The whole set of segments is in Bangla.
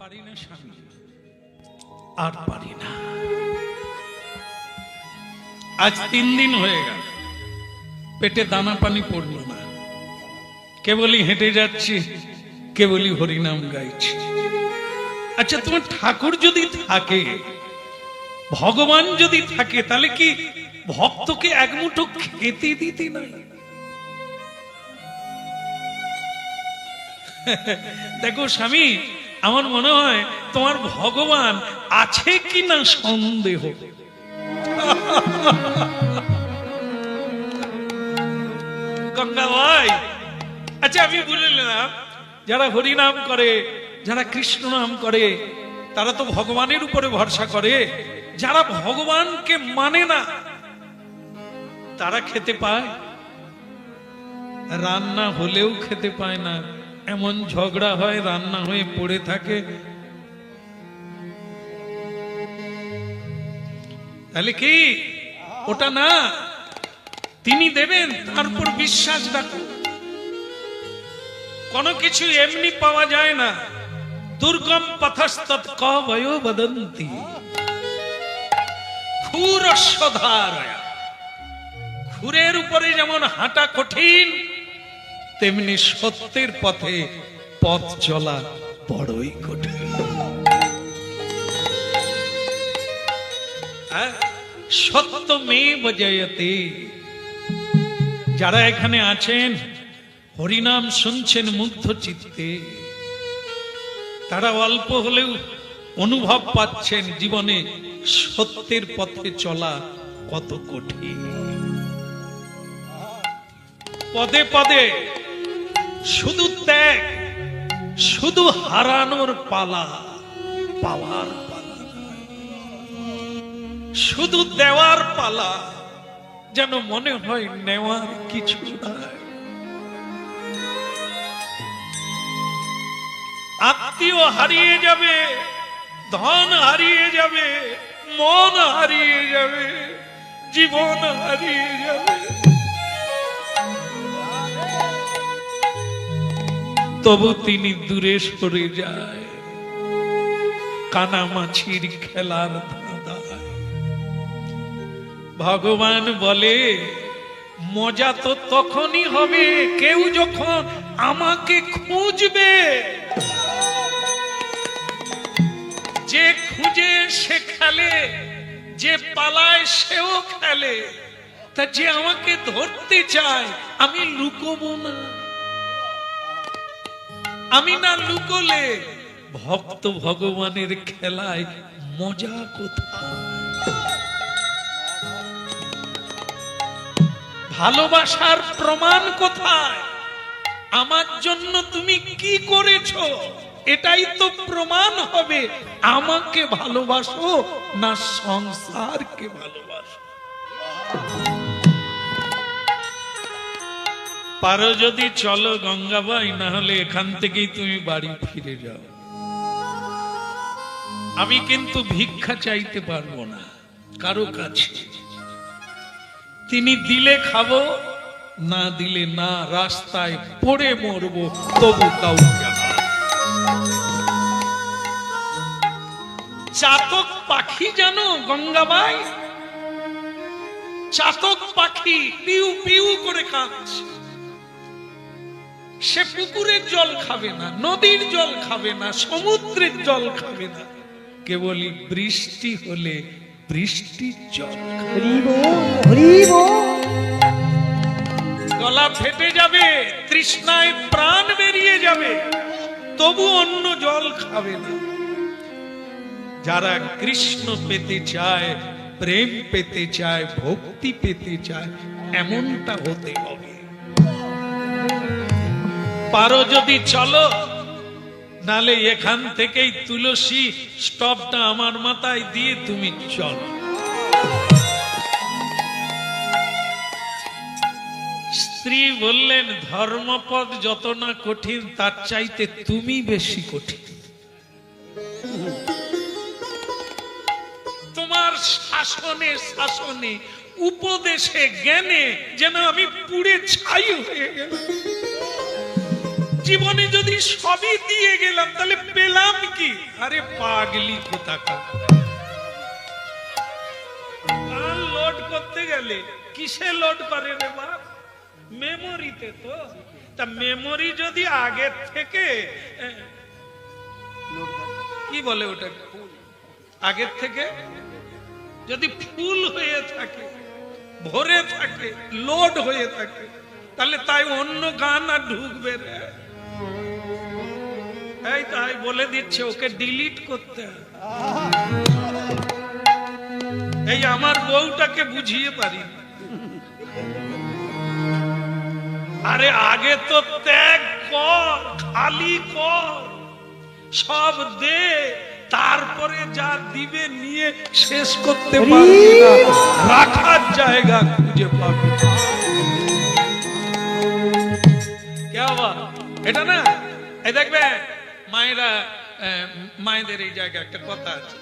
পারি না স্বামী, আর পারি না। আজ 3 দিন হয়ে গেল, পেটে দানা পানি পড়লো না। কেবলই হেঁটে যাচ্ছি, কেবলই হরিনাম গাইছি। আচ্ছা, তোমার ঠাকুর যদি থাকে, ভগবান যদি থাকে, তাহলে কি ভক্তকে এক মুঠো খেতে দিতে না? দেখো স্বামী, আমার মনে হয় তোমার ভগবান আছে কিনা সন্দেহ। গঙ্গা ভাই, আচ্ছা আমি বলে নিলাম, যারা হরিনাম করে, যারা কৃষ্ণ নাম করে, তারা তো ভগবানের উপরে ভরসা করে। যারা ভগবানকে মানে না, তারা খেতে পায়? রান্না হলেও খেতে পায় না, এমন ঝগড়া হয়, রান্না হয়ে পড়ে থাকে। তাহলে কি ওটা না? তিনি দেবেন, তারপর বিশ্বাস রাখো। কোনো কিছু এমনি পাওয়া যায় না। দুর্গম পথস্তৎ কবয় বদন্তি ক্ষুরস্বধারয়া। ক্ষুরের উপরে যেমন হাঁটা কঠিন, তেমনি সত্যের পথে পথ চলা বড়ই কঠিন। সত্যমেব জয়তে। যারা এখানে আছেন, হরিনাম শুনছেন মুগ্ধ চিত্তে, তারা অল্প হলেও অনুভব পাচ্ছেন জীবনে সত্যের পথে চলা কত কঠিন। পদে পদে শুধু ত্যাগ, শুধু হারানোর পালা, পাওয়ার পালা, শুধু দেওয়ার পালা, যেন মনে হয় নেওয়ার কিছু নাই। আত্মীয় হারিয়ে যাবে, ধন হারিয়ে যাবে, মন হারিয়ে যাবে, জীবন হারিয়ে যাবে, তবু তিনি দূরে সরে যায় কানামাছির খেলার ধাঁধায়। ভগবান বলে, মজা তো তখনই হবে কেউ যখন আমাকে খুঁজবে। যে খুঁজে সে খেলে, যে পালায় সেও খেলে। তা যে আমাকে ধরতে চায়, আমি লুকোবো না। আমি না লুকোলে ভক্ত ভগবানের খেলায় মজা কোথায়? ভালোবাসার প্রমাণ কোথায়? আমার জন্য তুমি কি করেছো, এটাই তো প্রমাণ হবে আমাকে ভালোবাসো না সংসারকে ভালোবাসো। পারো যদি চলো গঙ্গাবাই, না হলে এখান থেকেই তুমি বাড়ি ফিরে যাও। আমি কিন্তু ভিক্ষা চাইতে পারবো না কারো কাছে। তিনি দিলে খাবো, না দিলে না, রাস্তায় পড়ে মরবো, তবু কাউকে। চাতক পাখি জানো গঙ্গাবাই? চাতক পাখি পিউ পিউ করে কাঁদছে। সে পুকুরের জল খাবে না, নদীর জল খাবে না, সমুদ্রের জল খাবে না, কেবলই বৃষ্টি হলে বৃষ্টির জল খাবে। গলা ফেটে যাবে, তৃষ্ণায় প্রাণ বেরিয়ে যাবে, তবু অন্য জল খাবে না। যারা কৃষ্ণ পেতে চায়, প্রেম পেতে চায়, ভক্তি পেতে চায়, এমনটা হতে হবে। পারো যদি চলো, নালে এখান থেকেই তুলসী স্টপটা আমার মাথায় দিয়ে তুমি চলো। স্ত্রী বললেন, ধর্মপদ যত না কঠিন, তার চাইতে তুমি বেশি কঠিন। তোমার শাসনে শাসনে, উপদেশে, জ্ঞানে যেন আমি পুড়ে ছাই হয়ে গেলাম। জীবনে যদি সবই দিয়ে গেলাম, তাহলে পেলাম কি? নাকি? আরে পাগলি কোথাকার। গান লোড করতে গেলে কিসে লোড করে রে বাপ? মেমোরিতে তো। তা মেমোরি যদি আগে থেকে কি বলে ওটা, আগের থেকে যদি ফুল হয়ে থাকে, ভরে থাকে, লোড হয়ে থাকে, তাহলে তাই অন্য গান আর ঢুকবে রে। এই তাই বলে দিচ্ছে ওকে ডিলিট করতে হবে। এই আমার বউটাকে বুঝিয়ে পারি। আরে আগে তো ত্যাগ কর, খালি কর, সব দে, তারপরে যা দিবে নিয়ে শেষ করতে পারবি না, রাখার জায়গা খুঁজে পাবি। এটা না, এই দেখবে মায়েরা, মায়েদের এই জায়গায় একটা কথা আছে,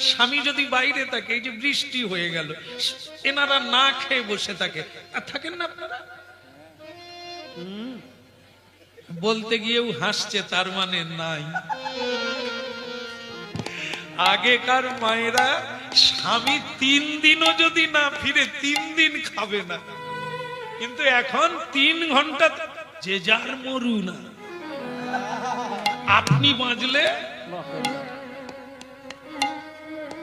স্বামী যদি বাইরে থাকে, এই যে বৃষ্টি হয়ে গেল, এনারা না খেয়ে বসে থাকে, আর থাকেন না আপনারা? বলতে গিয়েও হাসছে, তার মানে নাই। আগেকার মায়েরা স্বামী 3 দিনও যদি না ফিরে 3 দিন খাবে না, কিন্তু এখন 3 ঘন্টা যে যার মরু না, আপনি বাঁচলে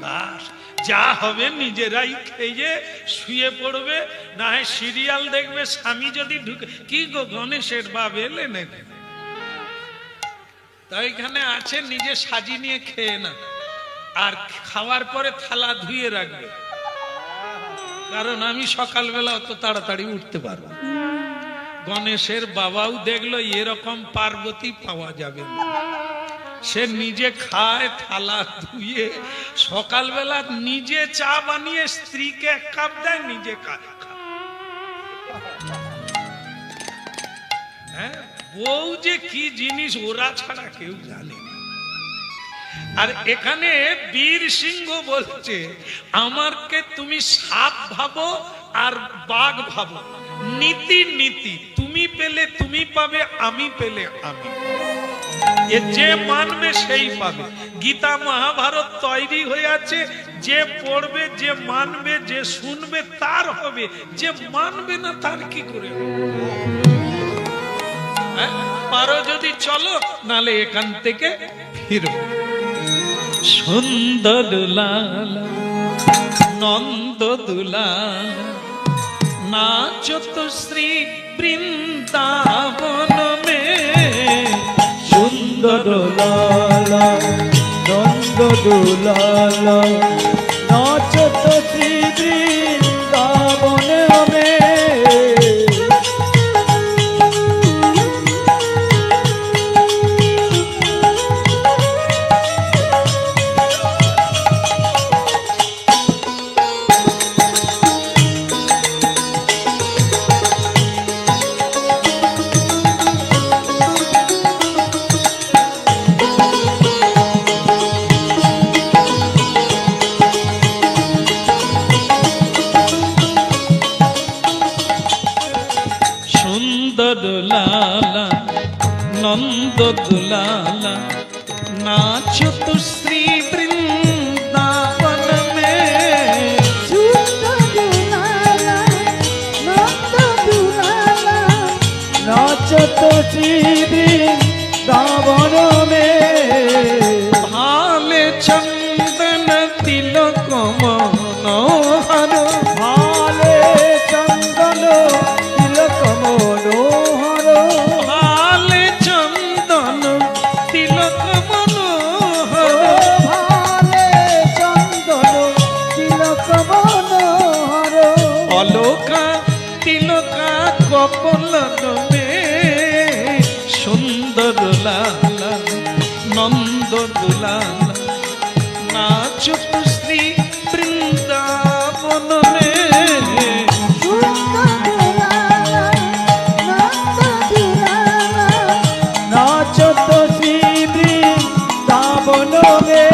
বাস, যা হবে নিজেরাই খেয়ে শুয়ে পড়বে, না হয় সিরিয়াল দেখবে। স্বামী যদি ঢুকে, কি গো গণেশের বাপ এলে নাকি? তাই এখানে আছে, নিজে সাজি নিয়ে খেয়ে না, আর খাওয়ার পরে থালা ধুয়ে রাখবে, কারণ আমি সকালবেলা অত তাড়াতাড়ি উঠতে পারবো। গণেশের বাবাও দেখলো এরকম পার্বতী পাওয়া যাবে না, সে নিজে খায়, থালা ধুয়ে, সকালবেলা নিজে চা বানিয়ে স্ত্রীকে 1 কাপ দেয়, নিজে খায়। হ্যাঁ, বউ যে কি জিনিস ওরা ছাড়া কেউ জানে না। আর এখানে বীর সিংহ বলছে, আমারকে তুমি সাপ ভাবো আর বাঘ ভাবো, নীতি নীতি, তুমি পেলে তুমি পাবে, আমি পেলে আমি। যে মানবে সেই পাবে। গীতা মহাভারত তৈরি হয়ে আছে, যে পড়বে, যে মানবে, যে শুনবে তার হবে, যে মানবে না তার কি করে হবে? পারো যদি চলো, নালে এখান থেকে ফিরো। সুন্দর লালা নন্দ দুলাল নাচত শ্রী বৃন্দাবন মে। সুন্দর লালা নন্দ দুলাল নাচত শ্রী বৃন্দাবন মে। লালা নন্দ দুলালা নাচত শ্রী বৃন্দাবন মে। নাচত শ্রী বৃন্দাবন মে। ভালে চন্দন তিলক মনোহর, ভালে চন্দন তিলক মনোহর। ভালে চন্দন তিলক মনোহর, ভালে চন্দন তিলক মনোহর। অলকা তিলকা কপলন মে। সুন্দর লালা নন্দ দুলালা নাচত শ্রী বৃন্দাবন মে। নাচত শ্রী বৃন্দাবন মে।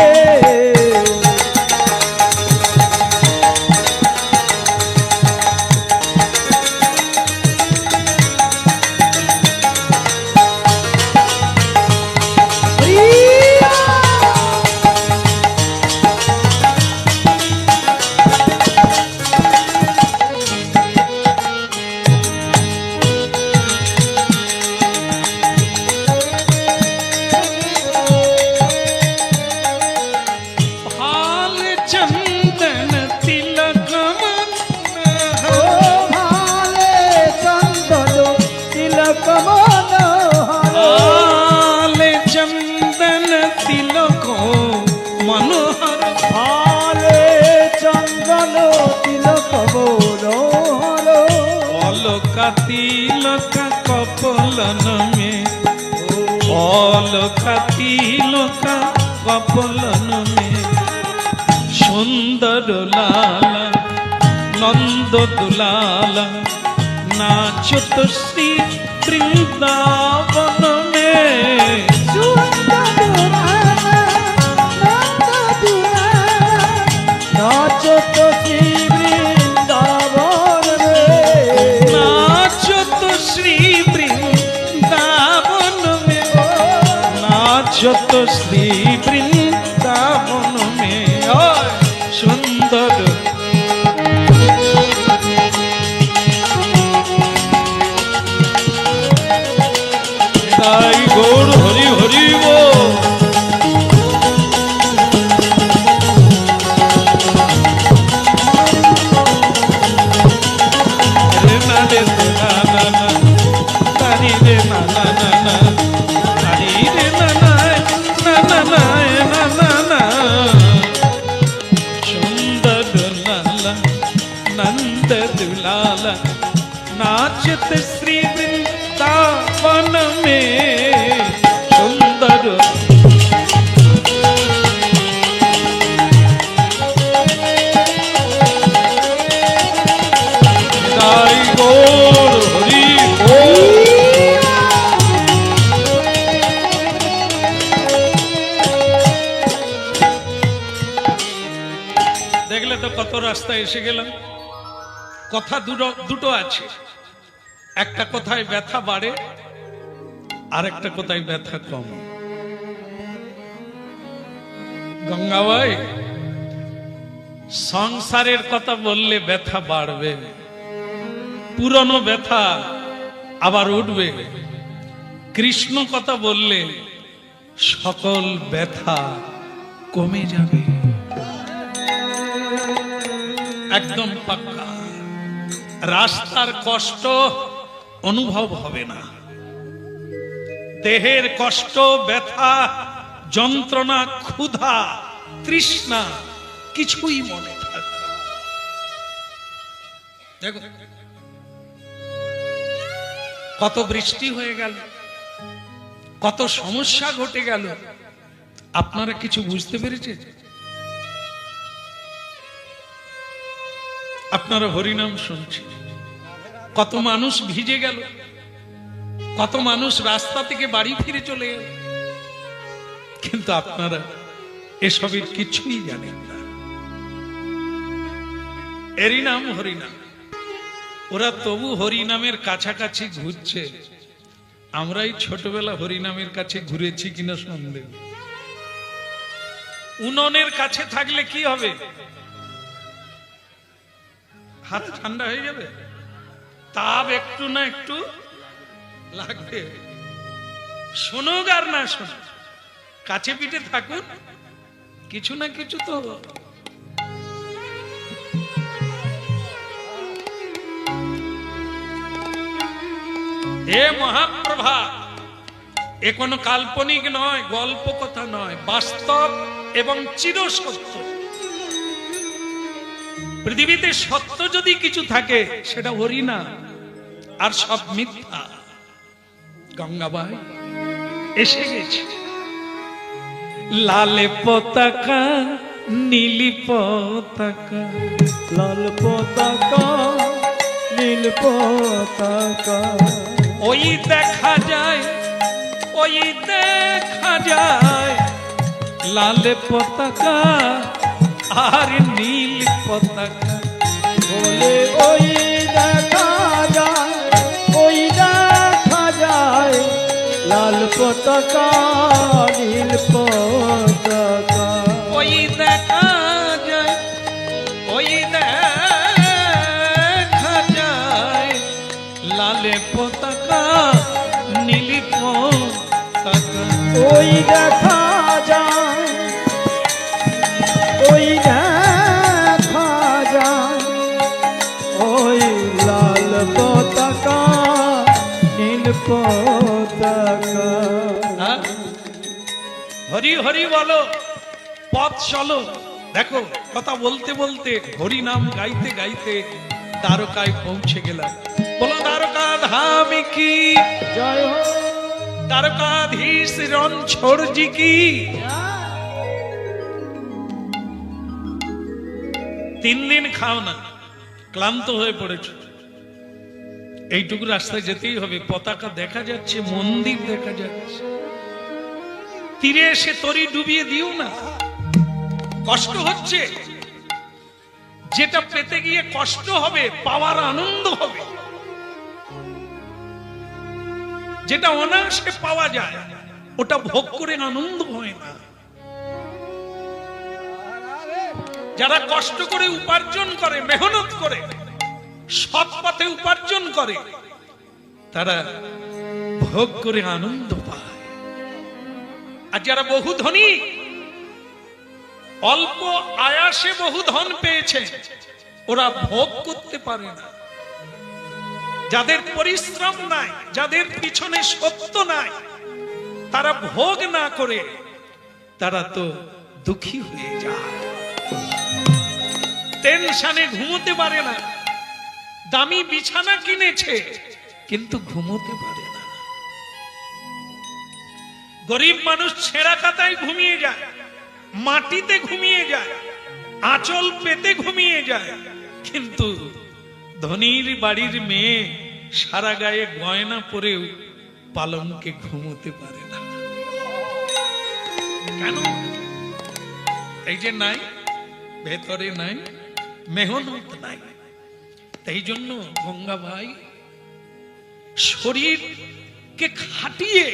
কপলন মে অলকা তিলকা কপলন মে সুন্দর লালা নন্দ দুলালা নাচত শ্রী বৃন্দাবন মে নাচত শ্রী বৃন্দাবন রে নাচত শ্রী বৃন্দাবন মে নাচত শ্রী বৃন্দাবন মে সুন্দর তাই গৌর হরি হরি বল রে না রে না না না তারি রে না না না না তারি রে না না না না না না না না সুন্দর লালা নন্দ দুলালা नाचत श्री वृंदावन में सुंदर दाई गौर हरि बोल দেখলে তো কত রাস্তা এসে গেলাম কথা দুটো আছে একটা কথায় ব্যথা বাড়ে আর একটা কথায় ব্যথা কম গঙ্গাবাই সংসারের কথা বললে ব্যথা বাড়বে পুরনো ব্যথা আবার উঠবে কৃষ্ণ কথা বললে সকল ব্যথা কমে যাবে একদম পাক্কা রাস্তার কষ্ট অনুভব হবে না দেহের কষ্ট ব্যথা যন্ত্রণা ক্ষুধা তৃষ্ণা কিছুই মনে থাকবে দেখো কত বৃষ্টি হয়ে গেল কত সমস্যা ঘটে গেল আপনারা কিছু বুঝতে পেরেছেন আপনারা হরিনাম শুনছেন কত মানুষ ভিজে গেল কত মানুষ রাস্তা থেকে বাড়ি ফিরে চলে গেল কিন্তু আপনারা এসবের কিছুই জানেন না এরই নাম হরিনাম ওরা তবু হরিনামের কাছাকাছি ঘুরছে আমরাই ছোটবেলা হরিনামের কাছে ঘুরেছি কিনা সন্দেহ উনুনের কাছে থাকলে কি হবে হাত ঠান্ডা হয়ে যাবে তাপ একটু না একটু লাগবে শোনুক আর না শোনুক কাছে পিঠে থাকুন কিছু না কিছু তো হে মহাপ্রভা এ কোনো কাল্পনিক নয় গল্প কথা নয় বাস্তব এবং চিরসত্য পৃথিবীতে সত্য যদি কিছু থাকে সেটা হরিনাম আর সব মিথ্যা গঙ্গাবাই এসে গেছে লালে পতাকা নীলি পতাকা লাল পতাকা নীল পতাকা ওই দেখা যায় লাল পতাকা আর নীল পতাকা বলে ওই দেখা যায় লাল পতাকা নীল পতাকা ওই দেখা যায় লাল পতাকা নীল পতাকা ওই দেখা যায় ওই লাল পতাকা নীল পতাকা হরি হরি বলো পথ চলো দেখো কথা বলতে বলতে হরি নাম গাইতে গাইতে দ্বারকায় পৌঁছে গেলাম। বলো দ্বারকা ধাম কি জয় হো। দ্বারকাধীশ রণছোড়জি কি। 3 দিন খাও না, ক্লান্ত হয়ে পড়েছ, এইটুকু রাস্তায় যেতেই হবে। পতাকা দেখা যাচ্ছে, মন্দির দেখা যাচ্ছে, তীরে এসে তরি ডুবিয়ে দিও না। কষ্ট হচ্ছে, যেটা পেতে গিয়ে কষ্ট হবে, পাওয়ার আনন্দ হবে। যেটা অনায়াসে পাওয়া যায়, ওটা ভোগ করে আনন্দ হয় না। যারা কষ্ট করে উপার্জন করে, মেহনত করে, সৎ পথে উপার্জন করে, তারা ভোগ করে আনন্দ পায়। আর যারা বহু ধনী, অল্প আয়াসে বহু ধন পেয়েছে, ওরা ভোগ করতে পারে না। যাদের পরিশ্রম নাই, যাদের পিছনে সত্য নাই, তারা ভোগ না করে তারা তো দুঃখী হয়ে যায়, টেনশনে ঘুমোতে পারে না। দামি বিছানা কিনেছে কিন্তু ঘুমোতে পারে না। গরিব মানুষ ছেঁড়া কাতায় ঘুমিয়ে যায়, মাটিতে ঘুমিয়ে যায়, আঁচল পেতে ঘুমিয়ে যায়। কিন্তু ধনীর বাড়ির মেয়ে সারা গায়ে গয়না পরেও পালঙ্কে ঘুমোতে পারে না। কেন? এই যে নাই, ভেতরে নাই, মেহনত নাই। তাই জন্য গঙ্গা ভাই, শরীরকে খাটিয়ে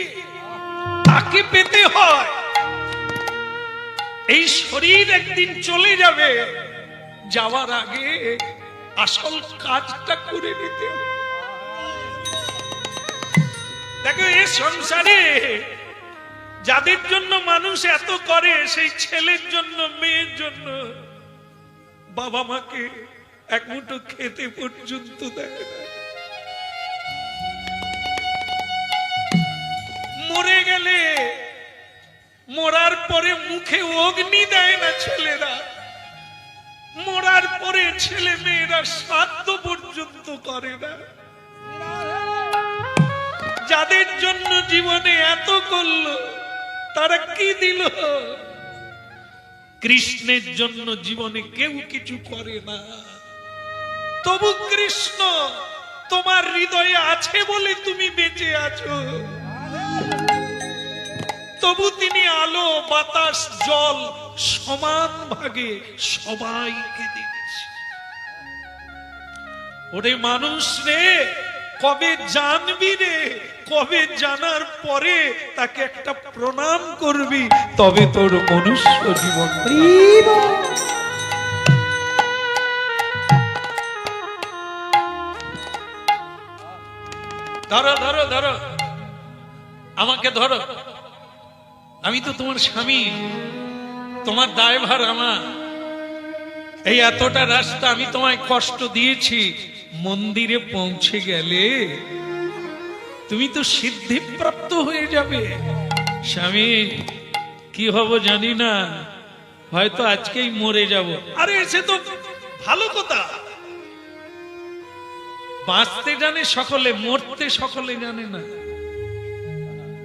তাকে পেতে হয়। এই শরীর একদিন চলে যাবে, যাওয়ার আগে আসল কাজটা করে নিতে হবে। দেখো, এই সংসারে যাদের জন্য মানুষ এত করে, সেই ছেলের জন্য, মেয়ের জন্য বাবা মাকে এক মুঠো খেতে পর্যন্ত দেয় না। মরে গেলে, মরার পরে মুখে অগ্নি দেয় না ছেলেরা। মরার পরে ছেলে মেয়েরা শ্রাদ্ধ পর্যন্ত করে না। যাদের জন্য জীবনে এত করলো, তারা কি দিল? কৃষ্ণের জন্য জীবনে কেউ কিছু করে না। তবু কৃষ্ণ তোমার হৃদয়ে আছে বলে তুমি বেঁচে আছো। তবু তিনি আলো, বাতাস, জল সমান ভাগে সবাইকে দিচ্ছে। ওরে মানুষ রে, কবে জানবি রে? কবে জানার পরে তাকে একটা প্রণাম করবি, তবে তোর মনুষ্য জীবন। ধরো ধরো ধরো, আমাকে ধরো, আমি তো তোমার স্বামী, তোমার দায়ভার আমার। এই এতটা রাস্তা আমি তোমায় কষ্ট দিয়েছি, মন্দিরে পৌঁছে গেলে তুমি তো সিদ্ধিপ্রাপ্ত হয়ে যাবে। স্বামী, কি হব জানি না, হয়তো আজকেই মরে যাব। আরে সে তো ভালো কথা, বাঁচতে জানে সকলে, মরতে সকলে জানে না।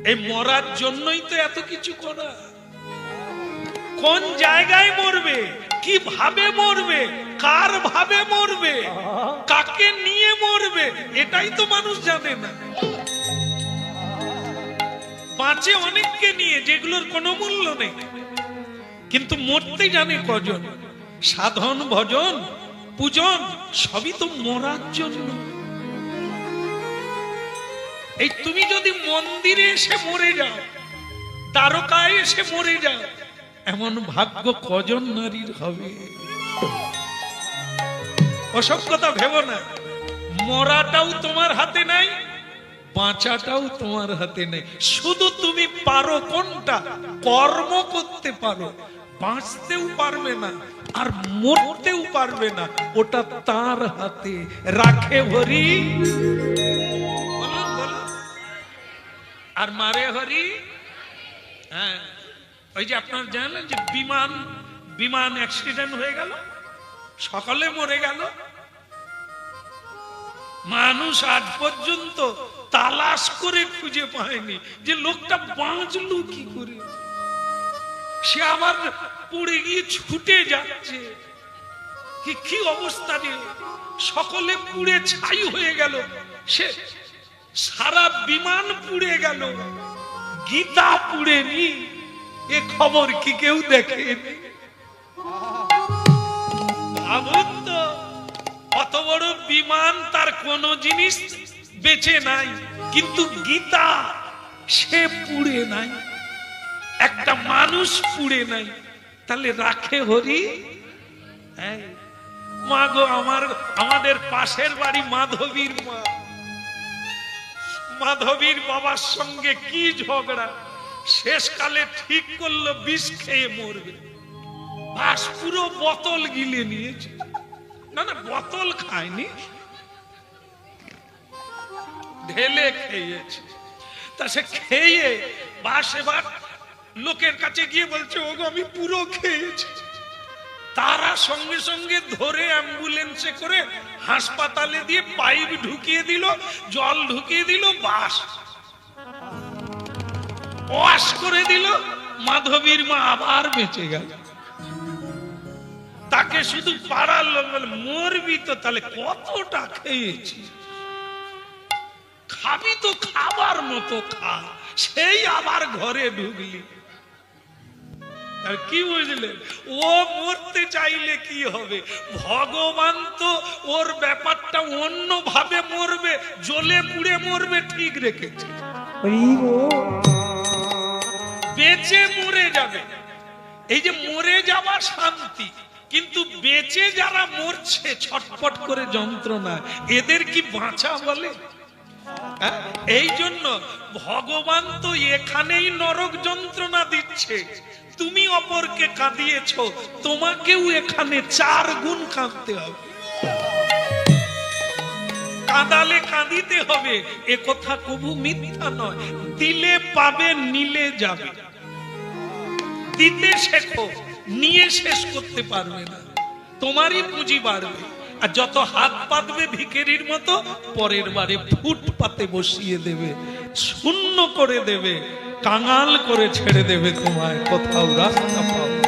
এই মরার জন্যই তো এত কিছু করা। কোন জায়গায় মরবে, কিভাবে মরবে, কার ভাবে মরবে, কাকে নিয়ে মরবে, এটাই তো মানুষ জানে না। বাঁচে অনেককে নিয়ে, যেগুলোর কোনো মূল্য নেই, কিন্তু মরতে জানে কজন? সাধন, ভজন, পূজন সবই তো মরার জন্য। এই তুমি যদি মন্দিরে এসে মরে যাও, দ্বারকায় এসে মরে যাও, এমন ভাগ্য কজন নারীর হবে? ওসব কথা ভেবো না। মরাটাও তোমার হাতে নাই, বাঁচাটাও তোমার হাতে নেই। শুধু তুমি পারো কোনটা? কর্ম করতে পারো। বাঁচতেও পারবে না আর মরতেও পারবে না, ওটা তার হাতে। রাখে হরি, আর মারে হরি। হ্যাঁ, ওই যে আপনার জানলেন যে বিমান অ্যাক্সিডেন্ট হয়ে গেল, সকলে মরে গেল, মানুষ আজ পর্যন্ত তালাশ করে খুঁজে পায়নি যে লোকটা বাঁচলো কি করে। সে আবার পড়ে গিয়ে ছুটে যাচ্ছে, কি অবস্থা রে, সকলে পুড়ে ছাই হয়ে গেল, সে সারা বিমান পুড়ে গেল, গীতা পুড়েনি, এ খবর কি কেউ দেখেনি? ভাবুন তো, অত বড় বিমান, তার কোন জিনিস বেঁচে নাই, কিন্তু গীতা সে পুড়ে নাই, একটা মানুষ পুড়ে নাই, তাহলে রাখে হরি। মা গো, আমাদের পাশের বাড়ি মাধবীর মা, মাধবীর বাবার সঙ্গে কি ঝগড়া, শেষকালে ঠিক করলো বিষ খেয়ে মরবে। বাস পুরো বোতল গিলে নিয়েছে, না না বোতল খায়নি, ঢেলে খেয়েছে। তা সে খেয়ে বাস এবার লোকের কাছে গিয়ে বলছে, ওগো আমি পুরো খেয়েছি। তারা সঙ্গে সঙ্গে ধরে অ্যাম্বুলেন্সে করে হাসপাতালে দিয়ে পাইপ ঢুকিয়ে দিল, জল ঢুকিয়ে দিল, বাস ওয়াশ করে দিল। মাধবীর মা আবার বেঁচে গেল। তাকে শুধু পাড়ার লোক বলে, মরবি তো, তাহলে কতটা খেয়েছি, খাবি তো খাবার মতো খা, সেই আবার ঘরে ঢুকলি। আর কি বুঝলেন, ও মরতে চাইলে কি হবে, ভগবান তো ওর ব্যাপারটা অন্য ভাবে মরবে, জ্বলে পুড়ে মরবে ঠিক রেখেছে, বেঁচে মরে যাবে। এই যে মরে যাওয়া শান্তি, কিন্তু বেঁচে যারা মরছে ছটফট করে যন্ত্রণা, এদের কি বাঁচা বলে? এই জন্য ভগবান তো এখানেই নরক যন্ত্রণা দিচ্ছে, তুমি অপরকে কাঁদিয়েছ, তোমাকেও এখানে 4 গুণ কাঁদতে হবে। কাঁদালে কাঁদিতে হবে, এ কথা কবু মিথ্যা নয়। দিলে পাবে, নিলে যাবে। দিতে শেখো, নিয়ে শেষ করতে পারবে না, তোমারই পুঁজি বাড়বে। আর যত হাত পাতবে ভিখারির মতো, পরের বারে ফুটপাতে বসিয়ে দেবে, শূন্য করে দেবে, কাঙাল করে ছেড়ে দেবে, তোমায় কোথাও রাস্তা পাবে।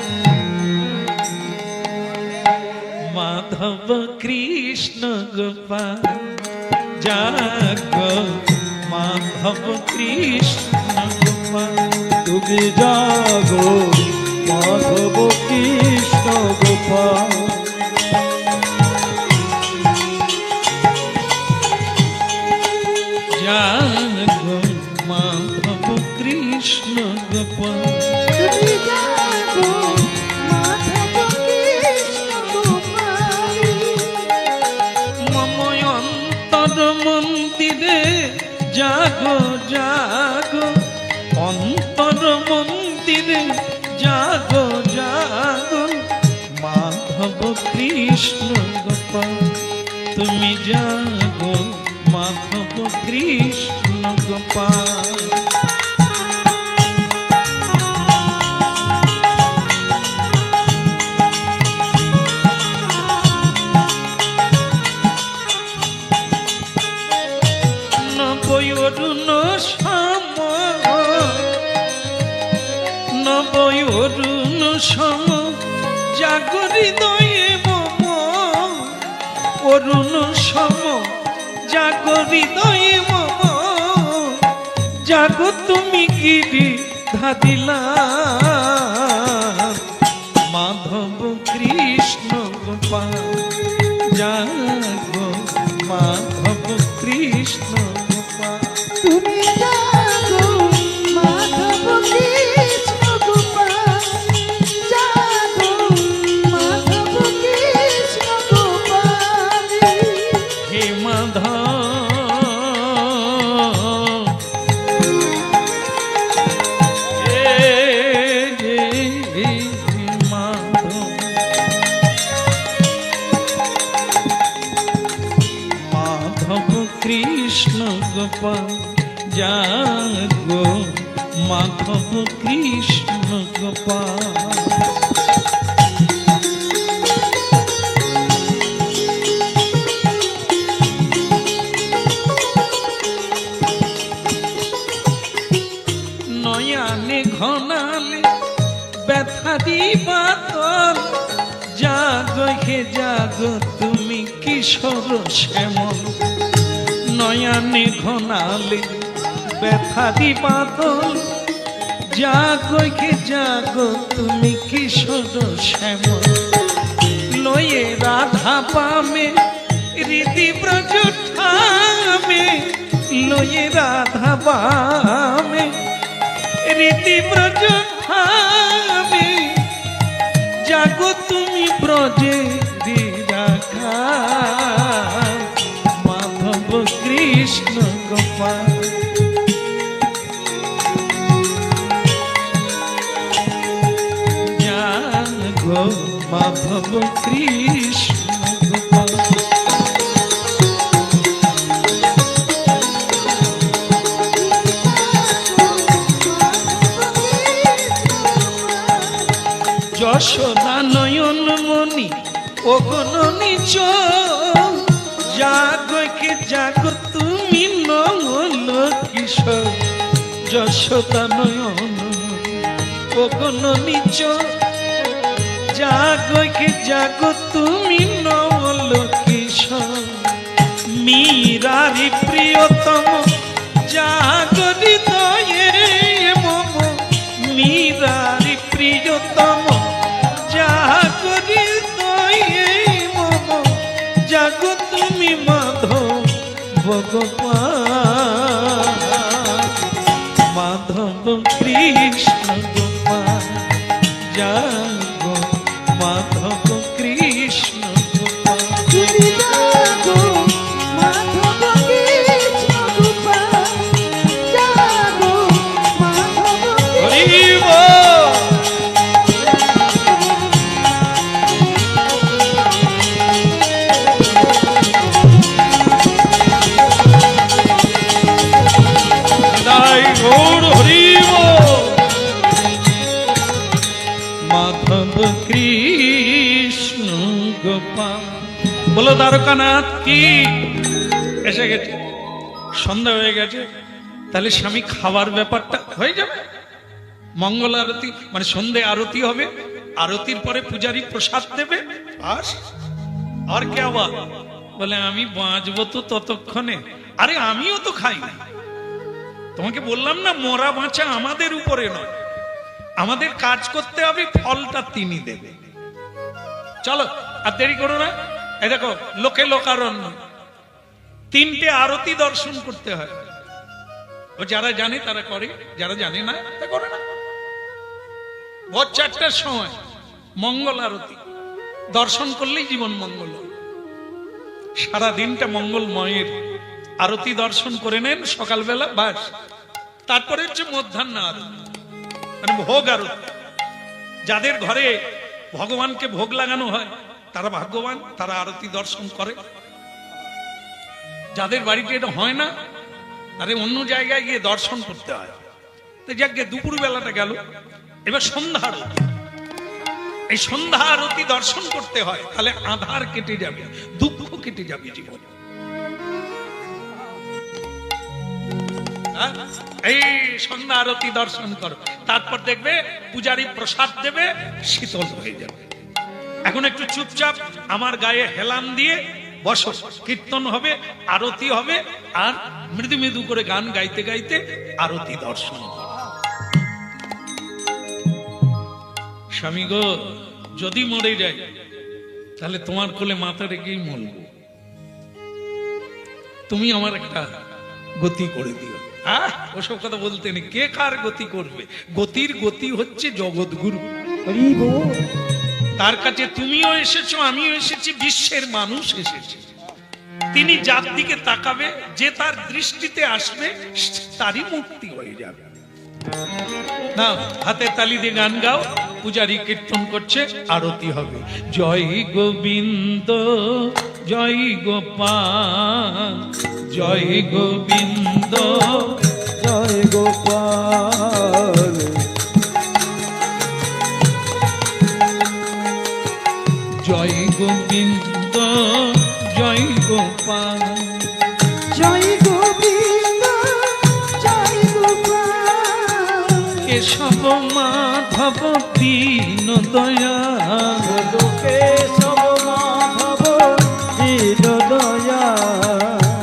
মাধব কৃষ্ণ গোপাল জাগো, মাধব কৃষ্ণ গোপাল তুমি জাগো, মাধব কৃষ্ণ গোপাল। জাগো মাধব কৃষ্ণ গোপাল, তুমি জাগো, মাধব কৃষ্ণ গোপাল। মম অন্তর মন্দিরে জাগো জাগো, অন্তর মন্দিরে জাগো জাগো, মাধব কৃষ্ণ গোপাল। তুমি জাগো মাধব কৃষ্ণ গোপাল। নবয়রুণ সম, নবয়রুণ সম জাগো হৃদয়ে মম, অরুণ সম জাগো হৃদয়ে মম, জাগো তুমি গিরি ধাদিলা, মাধব কৃষ্ণ গোপাল। জাগো মাধব কৃষ্ণ গোপাল। তুমি জাগো, মাধব কৃষ্ণ গোপাল। জাগো, মাধব কৃষ্ণ গোপাল। হে মাধব, মাধব কৃষ্ণ গোপাল। জাগো মাধব কৃষ্ণ গোপাল। ব্যথারি বাতল জাগো হে জাগো তুমি কিশোর শ্যামল নয়নে ঘনালে ব্যথারি বাতল জাগো হে জাগো তুমি কিশোর শ্যামল লয়ে রাধা পামে রীতি ব্রজ ঠামে লয়ে রাধা পামে রীতি ব্রজ ঠামে জাগো তুমি ব্রজে রাখা মাধব কৃষ্ণ গোপাল জাগো মাধব কৃষ্ণ গোপাল যশোদা নয়ন মণি অগণনী চোখ জাগো কে জাগো তুমি নল কিশোর যশোদা নয়ন অগণনী চোখ জাগো কে জাগো তুমি নল কিশোর মীরারি প্রিয়তম জাগো হৃদয়ে মম মীরারি প্রিয়তম জাগো হৃদয়ে মম জাগো তুমি মাধব গোপাল মাধব কৃষ্ণ গোপাল জাগো মাধব কৃষ্ণ গোপাল তুমি জাগো মাধব কৃষ্ণ গোপাল জাগো মাধব হরি বল। তাই গৌর হরি বল। মাধব কৃষ্ণ গোপাল বলো দ্বারকানাথ কি এসে গেছে সন্ধ্যা হয়ে গেছে তাহলে স্বামী খাবার ব্যাপারটা হয়ে যাবে মঙ্গল আরতি মানে সন্ধে আরতি হবে আরতির পরে পূজারী প্রসাদ দেবে আর আর কে আবার বলে আমি বাঁচবো তো ততক্ষণে আরে আমিও তো খাই না তোমাকে বললাম না মরা বাঁচা আমাদের উপরে নয় আমাদের কাজ করতে হবে ফলটা তিনি দেবে চলো আর দেরি করো না এই দেখো লোকে লোকারণ্য 3টে আরতি দর্শন করতে হয় ও যারা জানে তারা করে যারা জানে না তা করে না ভোর 4টার সময় মঙ্গল আরতি দর্শন করলেই জীবন মঙ্গল সারা দিনটা মঙ্গলময়ের আরতি দর্শন করে নেন সকালবেলা বাস তারপরে হচ্ছে মধ্যাহ্ন আরতি মানে ভোগ আরতি যাদের ঘরে ভগবানকে ভোগ লাগানো হয় তারা ভাগ্যবান তারা আরতি দর্শন করে যাদের বাড়িতে এটা হয় না তাদের অন্য জায়গায় গিয়ে দর্শন করতে হয় তো যাকে দুপুর বেলাটা গেল এবার সন্ধ্যা আরতি এই সন্ধ্যা আরতি দর্শন করতে হয় তাহলে আধার কেটে যাবে দুঃখ কেটে যাবে জীবন এই সন্ধ্যা আরতি দর্শন করো তারপর দেখবে পূজারী প্রসাদ দেবে শীতল হয়ে যাবে এখন একটু চুপচাপ আমার গায়ে হেলান দিয়ে বসো কীর্তন হবে আরতি হবে আর মৃদু মৃদু করে গান গাইতে গাইতে আরতি দর্শন স্বামী গো যদি মরে যায় তাহলে তোমার কোলে মাথা রেখেই মরব তুমি আমার একটা গতি করে দিও ওসব কথা বলতে নেই কে কার গতি করবে গতির গতি হচ্ছে জগৎগুরু তার কাছে তুমিও এসেছো আমিও এসেছি বিশ্বের মানুষ এসেছে তিনি যার দিকে তাকাবে যে তার দৃষ্টিতে আসবে তারই মুক্তি হয়ে যাবে না হাতে তালি দিয়ে গান গাও পূজারী কীর্তন করছে আরতি হবে জয় গোবিন্দ জয় গোপাল জয় গোবিন্দ জয় গোপাল জয় গোবিন্দ জয় গোপাল জয় গোবিন্দ জয় গোপাল কেশব মাধব দীন দয়াল কেশব মাধব দীন দয়াল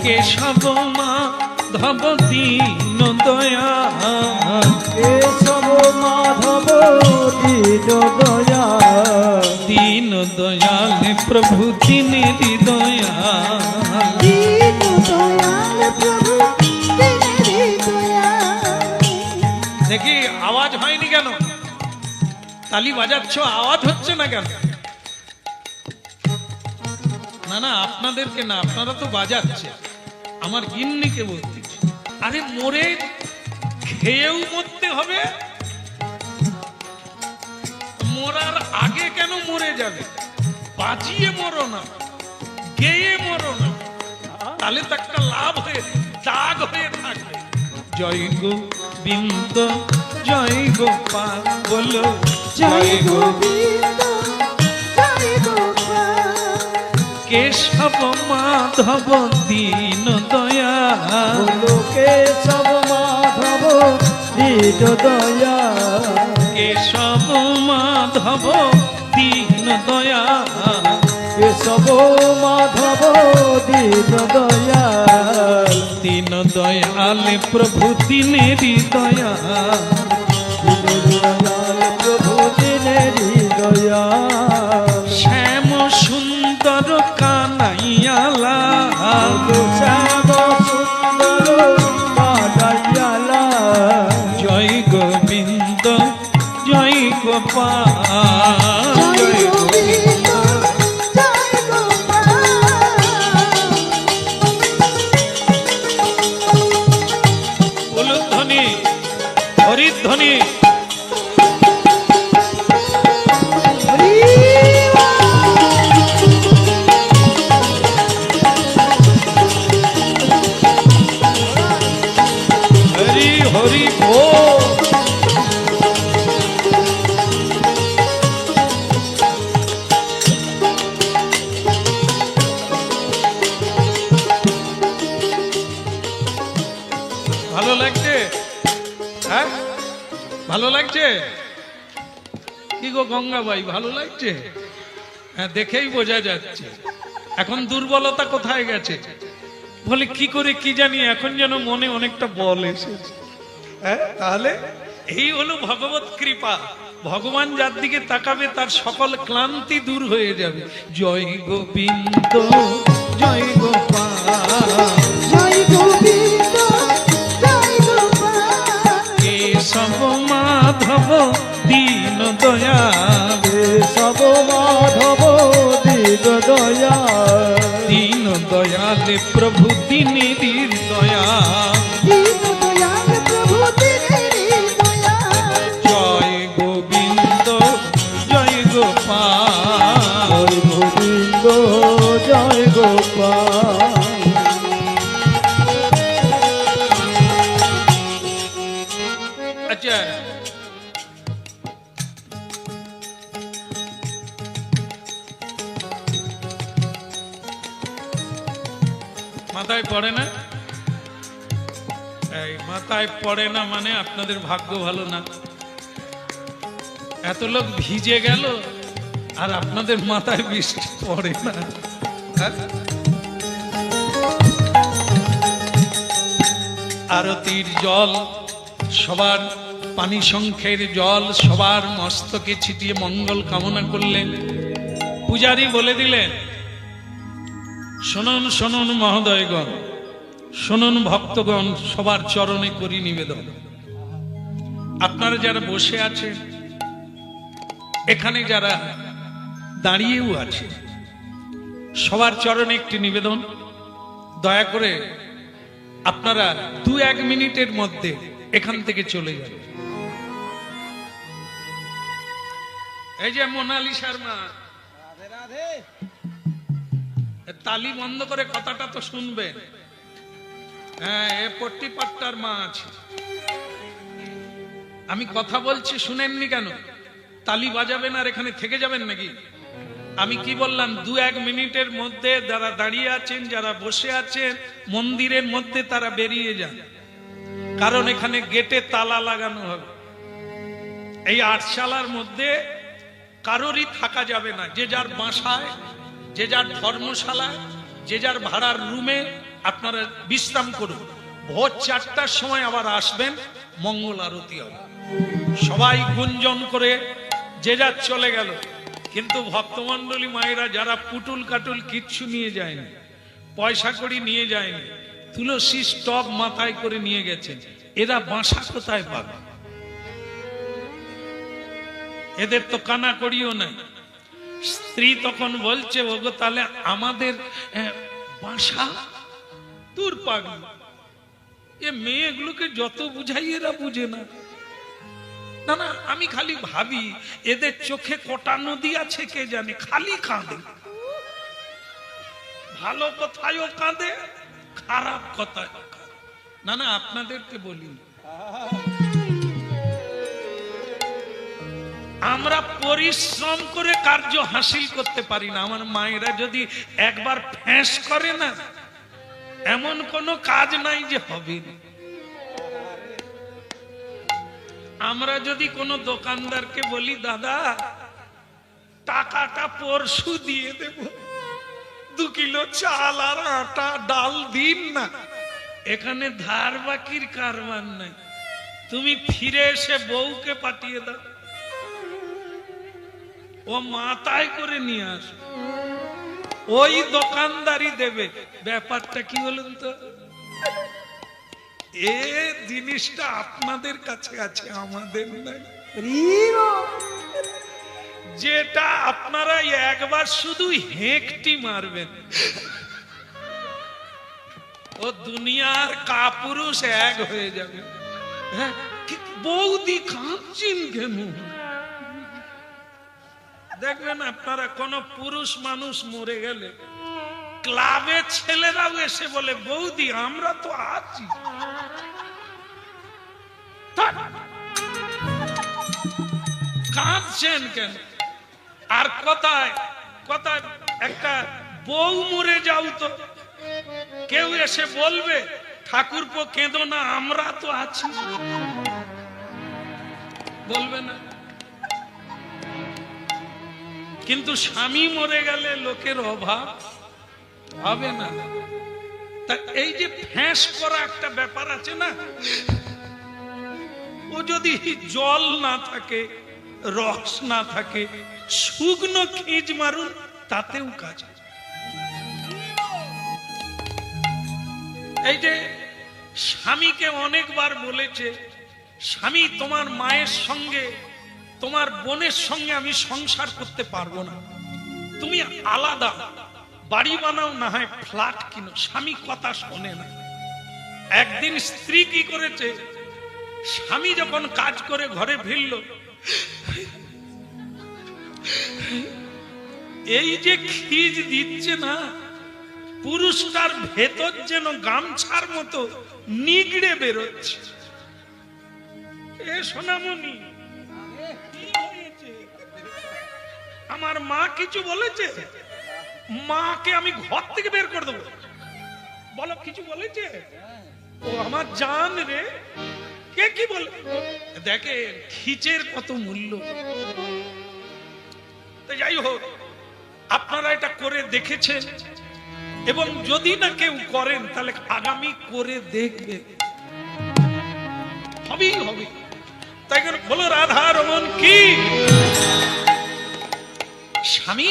কেশব মাধব দীন দয়াল কেশব মাধব দীন দয়াল দীন দয়াল প্রভু দিনেরি দয়াল দীন দয়াল প্রভু দিনেরি দয়াল। দেখি আওয়াজ হয়নি কেন? তালি বাজাচ্ছ, আওয়াজ হচ্ছে না কেন? না না, আপনাদেরকে না, আপনারা তো বাজাচ্ছে, আমার গিন্নিকে বলতেছি। আরে মরে খেয়েও মরতে হবে? মরার আগে কেন মরে যাবে? বাজিয়ে মরো না, গেয়ে মরো না, তাহলে তো একটা লাভ হয়ে দাগ হয়ে থাকবে। জয় গোবিন্দ জয় গোপাল বলো জয় গোবিন্দ জয় গোপাল। কেশব মাধব দীন দয়াল কেশব মাধব দীন দয়াল কেশব মাধব দীন দয়াল কেশব মাধব দীন দয়াল দীন দয়াল প্রভু দিনেরি দয়াল দীন দয়াল প্রভু দিনেরি দয়াল শ্যাম সুন্দর কানাইয়ালা শ্যাম সুন্দর কানাইয়ালা জয় গোবিন্দ জয় গোপাল জয় গোবিন্দ জয় গোপাল। উলুধ্বনি হরিধ্বনি হরি হরি হরি বল। ভালো লাগছে? হ্যাঁ ভালো লাগছে? কি গো গঙ্গাবাই, ভালো লাগছে? হ্যাঁ দেখেই বোঝা যাচ্ছে। এখন দুর্বলতা কোথায় গেছে? বলে কি করে কি জানি, এখন যেন মনে অনেকটা বল এসেছে। হ্যাঁ তাহলে এই হলো ভগবত কৃপা। ভগবান যার দিকে তাকাবে তার সকল ক্লান্তি দূর হয়ে যাবে। জয় গোবিন্দ জয় গোপাল জয় গোবিন্দ জয় গোপাল। কেশব মাধব দীন দয়াল কেশব মাধব দীন দয়াল দীন দয়াল প্রভু দিনেরি দয়াল দীন দয়াল প্রভু দিনেরি দয়াল। জয় গোবিন্দ জয় গোপাল জয় গোবিন্দ জয় গোপাল আচ্ছা মাথায় পড়ে না? এই মাথায় পড়ে না মানে আপনাদের ভাগ্য ভালো না। এত লোক ভিজে গেল আর আপনাদের মাথায় বৃষ্টি পড়ে না। হ্যাঁ? আরতির জল সবার, পানি সংখ্যের জল সবার মস্তকে ছিটিয়ে মঙ্গল কামনা করলেন। পূজারী বলে দিলেন, শুনুন শুনুন মহোদয়গণ, শুনুন ভক্তগণ, সবার চরণে করি নিবেদন। আপনারা যারা বসে আছেন, এখানে যারা দাঁড়িয়েও আছে, সবার চরণে একটি নিবেদন, দয়া করে আপনারা 2-1 মিনিটের মধ্যে এখান থেকে চলে যাবেন। এই যে মোনালিসার মা, তালি বন্ধ করে কথাটা তো শুনবেন। হ্যাঁ, এ পট্টিপাট্টার মা আছে। আমি কথা বলছি শুনেননি কেন? তালি বাজাবেন আর এখানে থেকে যাবেন নাকি? আমি কি বললাম? 2-1 মিনিটের মধ্যে যারা দাঁড়িয়ে আছেন, যারা বসে আছেন মন্দিরের মধ্যে, তারা বেরিয়ে যান, কারণ এখানে গেটে তালা লাগানো হবে। এই 8 শালার মধ্যে কারোরই থাকা যাবে না। যে যার বাসায়, যে যার ধর্মশালায়, যে যার ভাড়ার রুমে আপনারা বিশ্রাম করুন। ভোর 4টার সময় আবার আসবেন, মঙ্গল আরতি হবে। সবাই গুঞ্জন করে যে যার চলে গেল। কিন্তু ভক্তমণ্ডলী মায়েরা যারা পুটুল কাটুল কিচ্ছু নিয়ে যায়নি, পয়সা কড়ি নিয়ে যায়নি, তুলসী স্টপ মাথায় করে নিয়ে গেছেন, এরা বাসা কোথায় পাবে? এদের তো কানা করিও নাই। স্ত্রী তখন বলছে, ওগো তাহলে আমাদের বাসা দূর পাগল। এ মেয়েগুলোকে যত বুঝাই এরা বুঝে না। না না, আমি খালি ভাবি এদের চোখে কটা নদী আছে কে জানে, খালি কাঁদে। ভালো কথায়ও কাঁদে, খারাপ কথায় কাঁদে। না না, আপনাদেরকে বলি, আমরা পরিশ্রম করে কার্য হাসিল করতে পারি না। আমার মায়েরা যদি একবার ফ্যাঁস করে না, এমন কোনো কাজ নাই যে হবে না। আমরা যদি কোনো দোকানদারকে বলি, দাদা টাকাটা পরশু দিয়ে দেব, 2 কিলো চাল আর আটা ডাল দিন না, এখানে ধার বাকির কারবার নাই, তুমি ফিরে এসে বউকে পাঠিয়ে দাও, ও মাথায় করে নিয়ে আস, ওই দোকানদারি দেবে। ব্যাপারটা কি বলুন তো? এ জিনিসটা আপনাদের কাছে আছে, আমাদের নাই। যেটা আপনারা একবার শুধু হেঁকটি মারবেন, ও দুনিয়ার কাপুরুষ এক হয়ে যাবে। হ্যাঁ, বৌদি কাঁদছেন কেন? দেখবেন আপনারা, কোন পুরুষ মানুষ মরে গেলে ক্লাবের ছেলেরাও এসে বলে, বৌদি আমরা তো আছি। কাঁদছেন কেন? আর কোথায় কোথায় একটা বউ মরে যাও তো কেউ এসে বলবে, ঠাকুরপো কেঁদো না, আমরা তো আছি, বলবে না। কিন্তু স্বামী মরে গেলে লোকের অভাব হবে না। তা এই যে ফ্যাঁস করা একটা ব্যাপার আছে না, ও যদি জল না থাকে, রস না থাকে, শুকনো খিঁচ মারুন, তাতেও কাজ। এই যে স্বামীকে অনেকবার বলেছে, স্বামী তোমার মায়ের সঙ্গে, তোমার বোনের সঙ্গে আমি সংসার করতে পারবো না, তুমি আলাদা বাড়ি বানাও, না হয় ফ্ল্যাট কিনো। স্বামী কথা শোনে না। একদিন স্ত্রী কি করেছে, স্বামী যখন কাজ করে ঘরে ফিরল, এই যে খিজ দিচ্ছে না, পুরুষটার ভেতর যেন গামছার মতো নিগড়ে বেরোচ্ছে। এ সোনামণি, আমার মা কিছু বলেছে? মাকে আমি ঘর থেকে বের করে দেবো। বলো, কিছু বলেছে? ও আমার জান রে, কে কি বলে? দেখে খিচের কত মূল্য। যাই হোক, আপনারা এটা করে দেখেছেন, এবং যদি না কেউ করেন তাহলে আগামী করে দেখবে, হবেই হবে। তাই বলো, রাধা রমন কি? স্বামী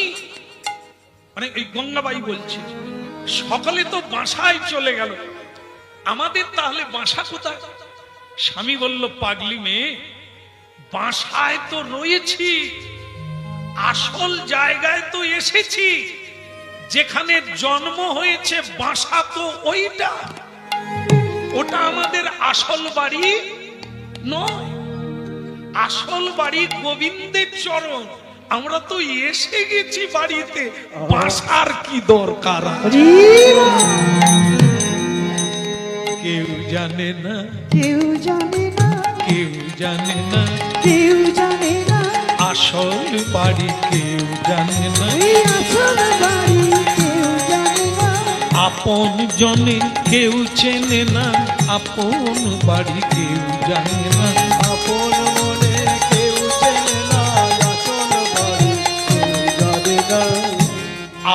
মানে এই গঙ্গাবাই বলছে, সকালে তো বাসায় চলে গেল, আমাদের তাহলে বাসা কোথায়? স্বামী বলল, পাগলি মেয়ে, বাসায় তো রয়েছি, আসল জায়গায় তো এসেছি, যেখানে জন্ম হয়েছে বাসা তো ওইটা, ওটা আমাদের আসল বাড়ি নয়। আসল বাড়ি গোবিন্দের চরণ, আমরা তো এসে গেছি বাড়িতে, বাসার কি দরকার? কেউ জানে না, কেউ জানে না, কেউ জানে না, কেউ জানে না, আসল বাড়ি কেউ জানে না, এই আসল বাড়ি কেউ জানে না, আপন জনে কেউ চেনে না, আপন বাড়ি কেউ জানে না, আপন মনে কেউ চেনে না, আসল বাড়ি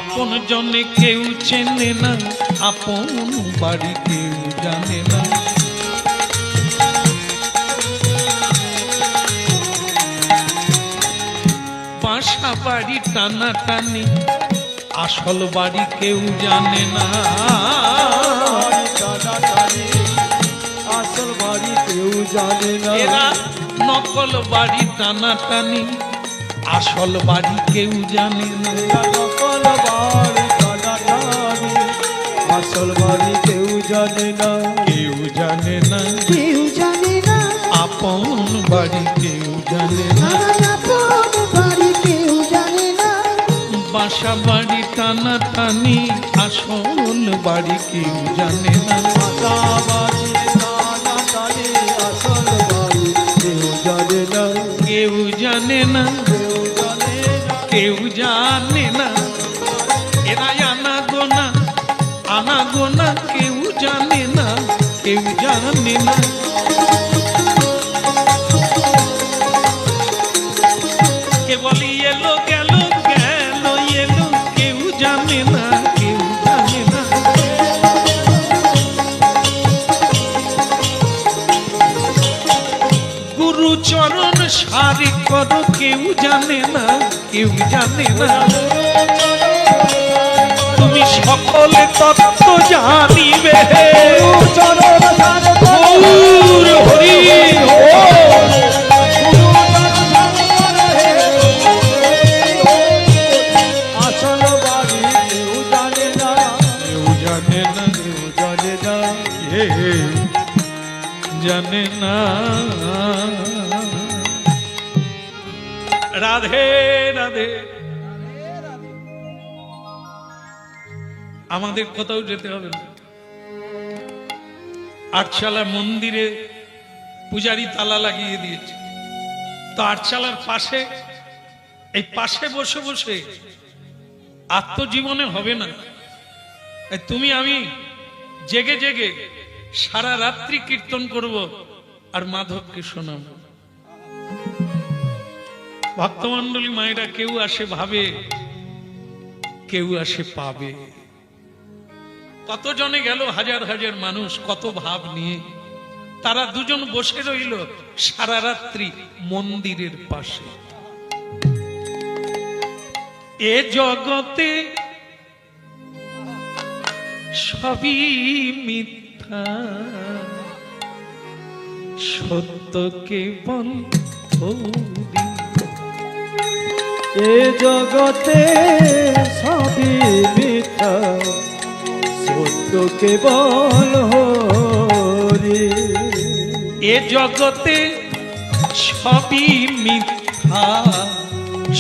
আপন জনে কেউ চেনে না, আপন বাড়ি কেউ জানে না। বাসা বাড়ি টানাটানি, আসল বাড়ি কেউ জানে না। টানাটানি, আসল বাড়ি কেউ জানে না। এরা নকল বাড়ি টানাটানি, আসল বাড়ি কেউ জানে না। নকল বাড়ি টানাটানি, আসল বাড়ি কেউ জানে না। কেউ জানে না, কেউ জানে না আপন বাড়ি কেউ জানে না। আমার আপন বাড়ি কেউ জানে না বাসা বাড়ি টানাটানি, আসল বাড়ি কেউ জানে না। বাসা বাড়ি টানাটানি, আসল বাড়ি কেউ জানে না। কেউ জানে না, কেউ জানে না। কেউ জানে না। এরা আনাগোনা, আনাগোনা কেউ জানে না, কেউ জানে না। কেবল এলো গেল, গেল এলো, কেউ জানে না, কেউ জানে না। গুরু চরণ সারি করো, কেউ জানে না, কেউ জানে না। তুমি সকলে তত্ত্ব জানিবে, চরণ সার গৌর হরি আসল বাড়ি কেউ জানে না। কেউ জানে না, কেউ জানে না। কেউ জানে না। রাধে রাধে। আমাদের কোথাও যেতে হবে না। আটচালা মন্দিরে পূজারি তালা লাগিয়ে দিয়েছে, তো আটচালার পাশে, এই পাশে বসে বসে আত্মজীবনে হবে না। এই তুমি আমি জেগে জেগে সারা রাত্রি কীর্তন করব আর মাধবকে শোনাবো। ভক্তমণ্ডলী মায়েরা কেউ আসে ভাবে, কেউ আসে পাবে। কতজনে গেল, হাজার হাজার মানুষ, কত ভাব নিয়ে। তারা দুজন বসে রইল সারা রাত্রি মন্দিরের পাশে। এ জগতে সবই মিথ্যা, সত্য কেবল হরি। এ জগতে সবই মিথ্যা, সত্য কেবল হরি। এ জগতে সবই মিথ্যা,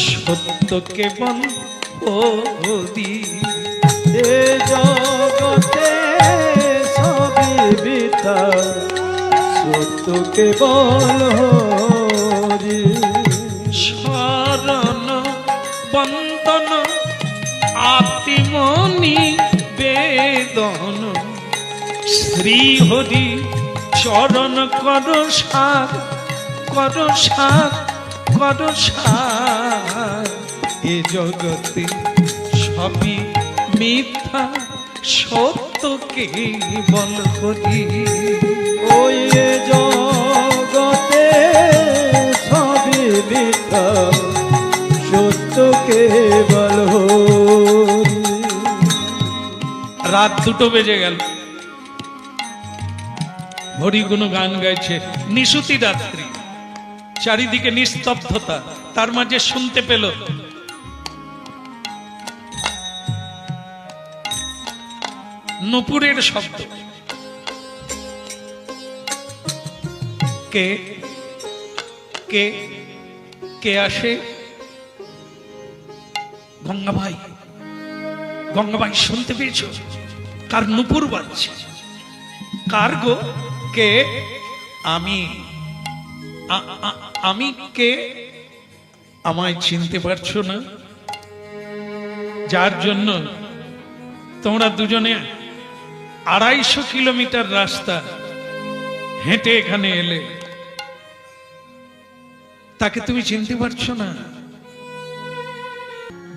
সত্য কেবল হরি। এ জগতে সবই মিথ্যা, সত্য কেবল হরি। শরণ বন্দন আত্মনি বেদন, শ্রী হরি চরণ কর সার, কর সার, কর সার। এ জগতে সবই মিথ্যা, সত্য কেবল হরি। ওই এ জগতে সবই মিথ্যা, সত্য কেবল হরি। রাত 2টো বেজে গেল, হরিগুণ গান গাইছে। নিশুতি রাত্রি, চারিদিকে নিস্তব্ধতা, তার মাঝে শুনতে পেল নূপুরের শব্দ। কে কে কে আসে? গঙ্গাভাই, গঙ্গাভাই শুনতে পেয়েছো? কার নূপুর বাজছে? কার গো? কে? আমি। আমি কে? আমায় চিনতে পারছো না? যার জন্য তোমরা দুজনে 250 কিলোমিটার রাস্তা হেঁটে এখানে এলে, তাকে তুমি চিনতে পারছো না?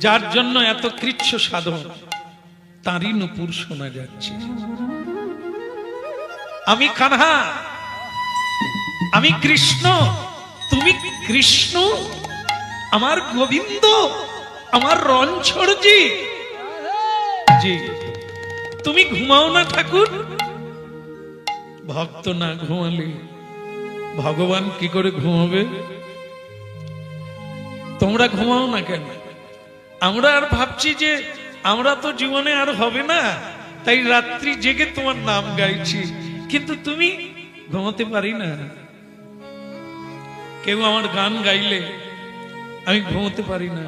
যার জন্য এত কৃচ্ছ সাধন, তারই নূপুর শোনা যাচ্ছে। আমি কানহা, আমি কৃষ্ণ, তুমি কৃষ্ণ, আমার গোবিন্দ, আমার রণছড়জি। জি, তুমি ঘুমাও না ঠাকুর? ভক্ত না ঘুমালে ভগবান কি করে ঘুমাবে? তোমরা ঘুমাও না কেন? আমরা আর ভাবছি যে আমরা তো জীবনে আর হবে না, তাই রাত্রি জেগে তোমার নাম গাইছি, কিন্তু তুমি ঘুমাতে পারি না। কেউ আমার গান গাইলে আমি ঘুমাতে পারি না।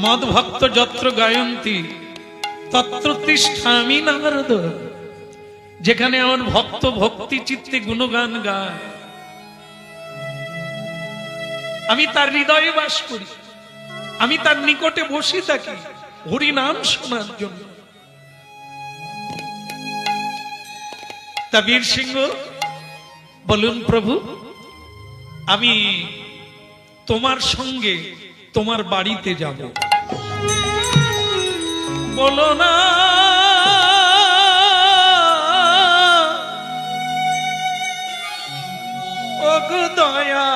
মদ ভক্ত যত্র গায়ন্তী তত্র তিষ্ঠামি নারদ। যেখানে আমার ভক্ত ভক্তি চিত্তে গুণগান গায়, আমি তার হৃদয়ে বাস করি, আমি তার নিকটে বসে থাকি হরি নাম শোনার জন্য। তা বীর সিংহ বলুন, প্রভু আমি তোমার সঙ্গে তোমার বাড়িতে যাব। বলো না ওগো দয়া,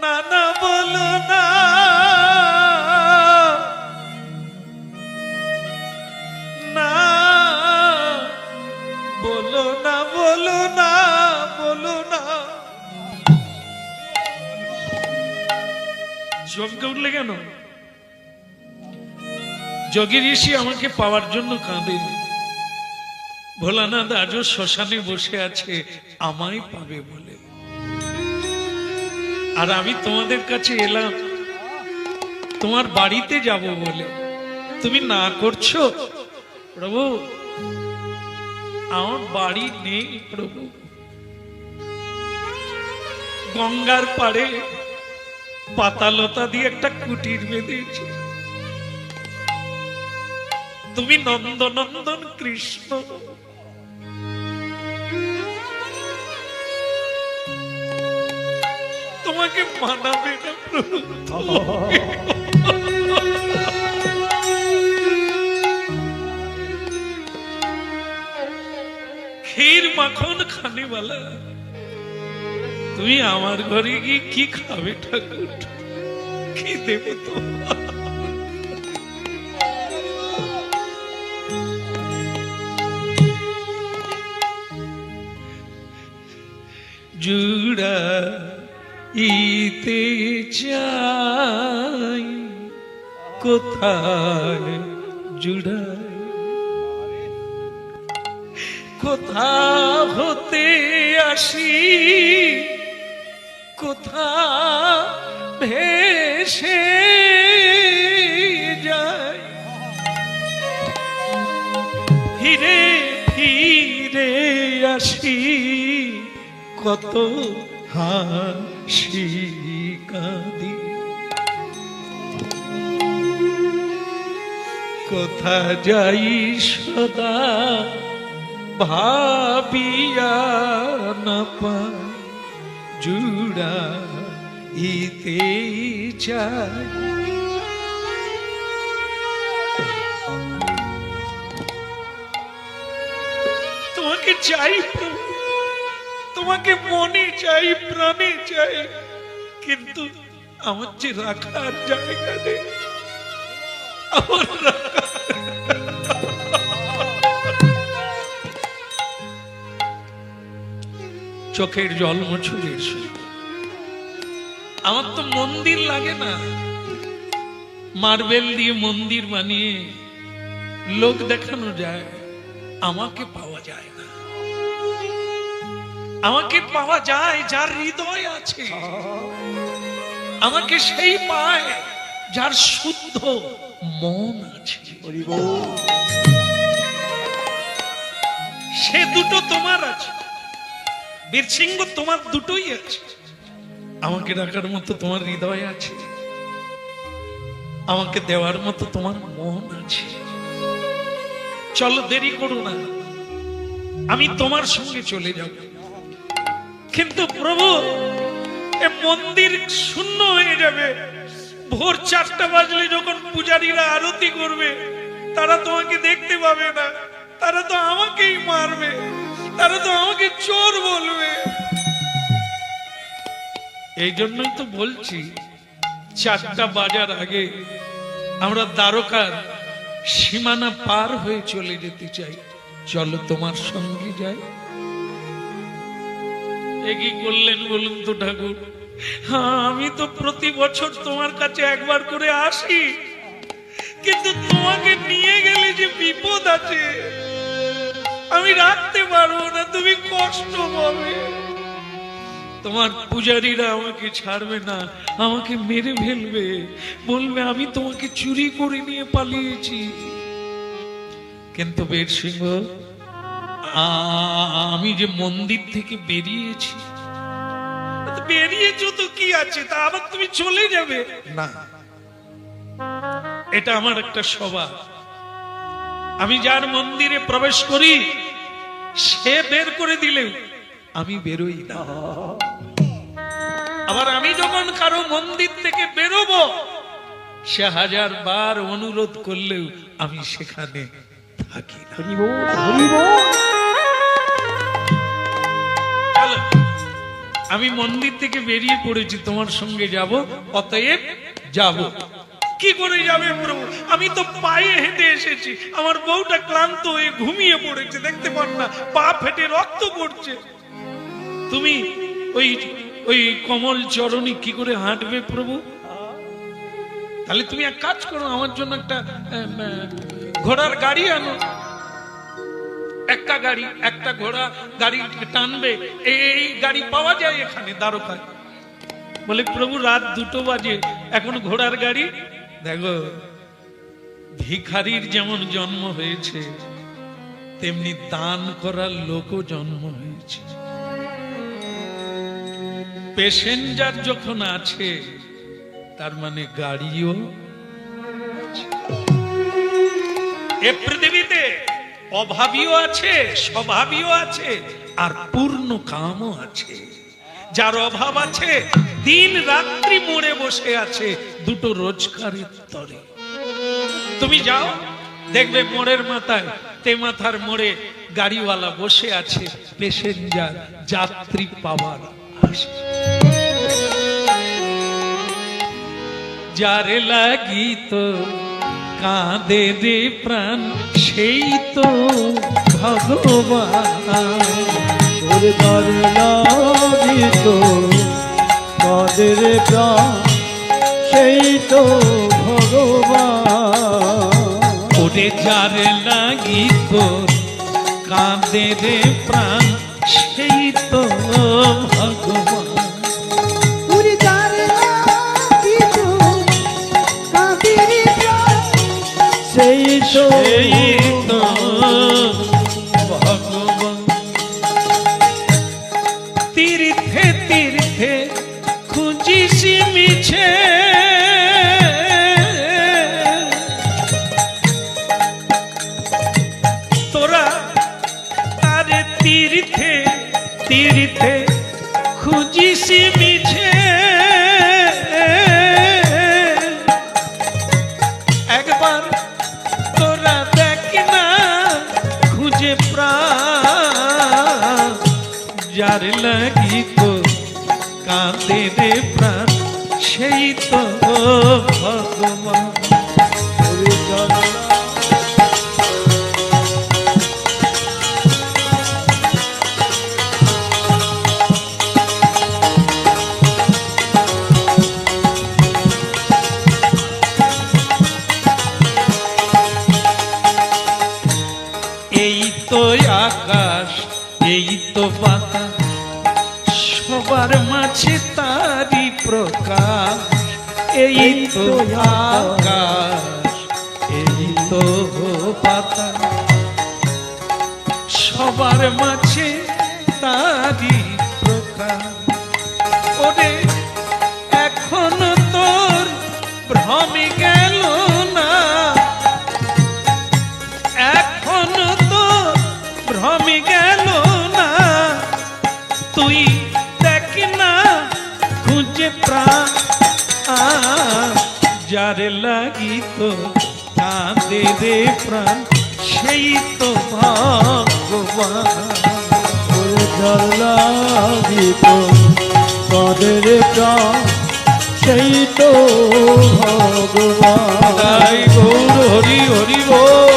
না না বলো না, না বলো না, বলো না, বলো না। চমকে উঠলে কেন? যোগী ঋষি আমাকে পাওয়ার জন্য কাঁদে। ভোলানাথ আজও শ্মশানে বসে আছে আমায় পাবে বলে, আর আমি তোমাদের কাছে এলাম তোমার বাড়িতে যাব বলে। তুমি না করছো প্রভু, আমার বাড়ি নেই প্রভু। গঙ্গার পাড়ে পাতালতা দিয়ে একটা কুটির বেঁধেছি। তুমি নন্দনন্দন কৃষ্ণ, তোমাকে মানাবে না প্রভু। ক্ষীর মাখন খানেওয়ালা, তুমি আমার ঘরে গিয়ে কি খাবে ঠাকুর? কি দেব তোমার? জুড়াইতে চাই কোথায় জুড়াই, কোথা হতে আসি, কোথা ভেসে যায়, ফিরে ফিরে আসি, কত হাসি কাঁদি, কোথা যাই সদা ভাবিয়া না পাই, জুড়াইতে চাই। তোমাকে চাই প্রভু, তোমাকে মনে চাই, প্রাণে চাই, কিন্তু আমার যে রাখার জায়গা নেই। আমার চোখের জল মুছুরে এসো। আমার তো মন্দির লাগে না, মার্বেল দিয়ে মন্দির বানিয়ে লোক দেখানো যায়, আমাকে পাওয়া যায় না। আমাকে পাওয়া যায় যার হৃদয় আছে, আমাকে সেই পায় যার শুদ্ধ মন আছে। সে দুটো তোমার আছে বীরসিংহ, তোমার দুটোই আছে। আমাকে ডাকার মতো তোমার হৃদয় আছে, আমাকে দেওয়ার মতো তোমার মন আছে। চলো দেরি করো না, আমি তোমার সঙ্গে চলে যাব। কিন্তু প্রভু এ মন্দির শূন্য হয়ে যাবে। ভোর 4টা বাজলে যখন পূজারীরা আরতি করবে, তারা তোমাকে দেখতে পাবে না, তারা তো আমাকেই মারবে, তারা তো আমাকে চোর বলবে। এই জন্যই তো বলছি 4টা বাজার আগে আমরা দ্বারকার সীমানা পার হয়ে চলে যেতে চাই। চলো তোমার সঙ্গে যাই। এ কি করলেন বলুন তো ঠাকুর? হ্যাঁ, আমি তো প্রতি বছর তোমার কাছে একবার করে আসি, কিন্তু তোমাকে নিয়ে গেলে যে বিপদ আছে আমি রাখতে পারবো না, তুমি কষ্ট পাবে। তোমার পূজারীরা আমাকে ছাড়বে না, আমাকে মেরে ফেলবে, বলবে আমি তোমাকে চুরি করে নিয়ে পালিয়েছি। কিন্তু বীরসিংহ, আমি যে মন্দির থেকে বেরিয়েছি, বেরিয়েছো তো কি আছে, তা আবার তুমি চলে যাবে না। এটা আমার একটা স্বভাব। আমি যার মন্দিরে প্রবেশ করি সে বের করে দিলেও আমি বেরোই না। আবার আমি যখন কারো মন্দির থেকে বেরোবো, সে 1000বার অনুরোধ করলেও আমি সেখানে থাকি না। হরি বল, হরি বল। চলো, আমি মন্দির থেকে বেরিয়ে পড়েছি, তোমার সঙ্গে যাব, অতএব যাব। কি করে যাবে প্রভু? আমি তো পায়ে হেঁটে এসেছি, আমার বউটা ক্লান্ত হয়ে ঘুমিয়ে পড়েছে, দেখতে পান না পা ফেটে রক্ত পড়ছে। তুমি ওই ওই কমল চরণে কি করে হাঁটবে প্রভু? তাহলে তুমি এক কাজ করো, আমার জন্য একটা ঘোড়ার গাড়ি আনো। একটা গাড়ি, একটা ঘোড়া গাড়ি টানবে, এই গাড়ি পাওয়া যায় এখানে দ্বারকায়। বলে প্রভু রাত 2টো বাজে, এখন ঘোড়ার গাড়ি? দেখো, ভিখারির যেমন জন্ম হয়েছে তেমনি দান করার লোকও জন্ম হয়েছে। প্যাসেঞ্জার যখন আছে তার মানে গাড়িও আছে। এ পৃথিবীতে অভাবীও আছে, স্বভাবীও আছে, আর পূর্ণ কামও আছে। যার অভাব আছে দিন রাত্রি মোড়ে বসে আছে 2টো রোজগারের তরে। তুমি যাও, দেখবে মোড়ের মাথায়, তে মাথার মোড়ে গাড়িওয়ালা বসে আছে, প্যাসেঞ্জার যাত্রী পাওয়ার আশা। যারে লাগি তো কাঁদে রে প্রাণ, সেই তো ভগবান। তোর দ্বারে লাগিত কাদের প্রাণ, সেই তো ভগবান। ওরে যারে লাগি তোর কাঁদে রে প্রাণ, সেই তো ভগবান। উড়ে যারে লাগিত কাঁদের প্রাণ, সেই তো সেই তো ভগবান। তীর্থে তীর্থে খুঁজিসি মিছে, তোরা আরে তীর্থে তীর্থে খুঁজিসি মিছে। একবার তোরা দেখ না খুঁজে প্রাণ, যার লাগি তো কাঁদে রে প্রাণ, সেই তো ভগবান। তোর দ্বারে এই তো আকাশ, এই তো বাতাস, সবার মাঝে তারি প্রকাশ। এই তো আকাশ, এই তো বাতাস, সবার মাঝে তারি প্রকাশ। ওরে এখনো তোর ভ্রমে গেল না, এখনো তো ভ্রমে গেল খুঁজে প্রাণ যার লাগি তো কাঁদে রে প্রাণ সেই তো ভগবান। ওরে যার লাগিত কাদের প্রাণ সেই তো ভগবান। তাই গৌর হরি হরি বল।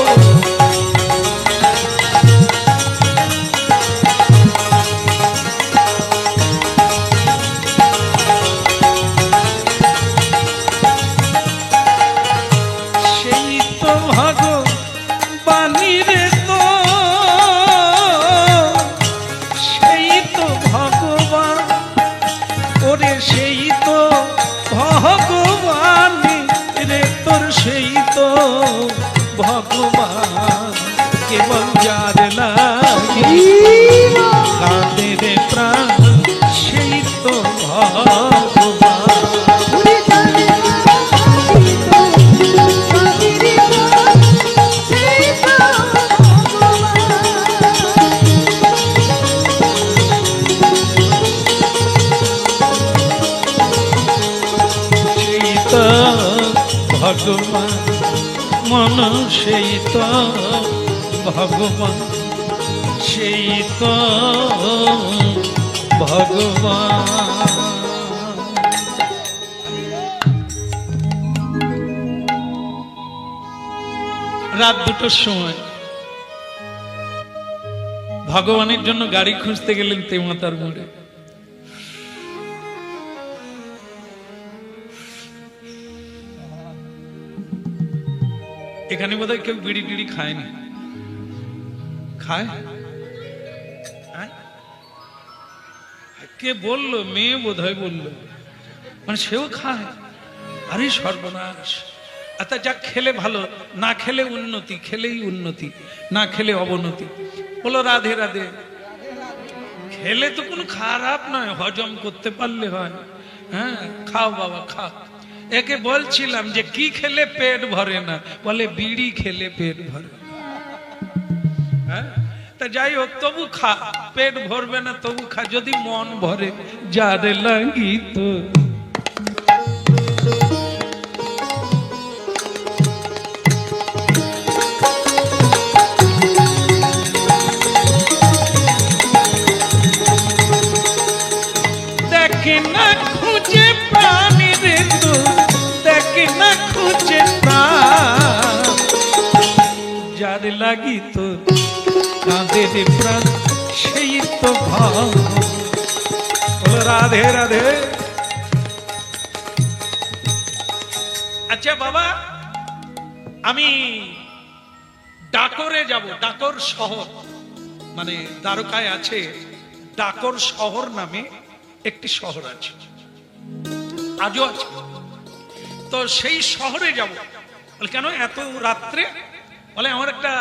সেই তো ভগবানী রে তো, সেই তো ভগবান, ওরে সেই তো ভগবান রে তোর, সেই তো ভগবান। কেবল যার লাগি কাঁদে রে প্রাণ সেই তো ভগবান। ওরে জানে লাগিত কাদের প্রাণ সেই তো সেই তো ভগবান, মন সেই তো ভগবান, সেই তো ভগবান। রাত 2টোর সময় ভগবানের জন্য গাড়ি খুঁজতে গেলেন তেমাতার মোড়ে। এখানে বোধহয় কেউ বিড়ি টিড়ি খায়নি, খায়? হ্যাঁ? কে বললো? মেয়ে বোধহয় বললো, মানে সেও খায়। আরে সর্বনাশ! আচ্ছা যা খেলে ভালো, না খেলে উন্নতি, খেলেই উন্নতি, না খেলে অবনতি। বলো রাধে রাধে। খেলে তো কোনো খারাপ নয়, হজম করতে পারলে হয়। হ্যাঁ, খাও বাবা খাও। একে বলছিলাম যে কি খেলে পেট ভরে না, বলে বিড়ি খেলে পেট ভরে। হ্যাঁ, তা যাই হোক, তবু খা, পেট ভরবে না তবু খা, যদি মন ভরে। যার লাগি তো দেখে না খুঁজে প্রাণ রে তো, দেখে না খুঁজে প্রাণ যার লাগি তো কাঁদে রে প্রাণ সেই তো ভগবান। বলো রাধে রাধে। আচ্ছা বাবা, আমি ডাকরে যাব। ডাকর শহর মানে দ্বারকায় আছে, ডাকর শহর নামে একটি শহর আছে, আজও আছে। তো সেই শহরে যাব। বলে কেন এত রাত্রে? বলে আমার একটা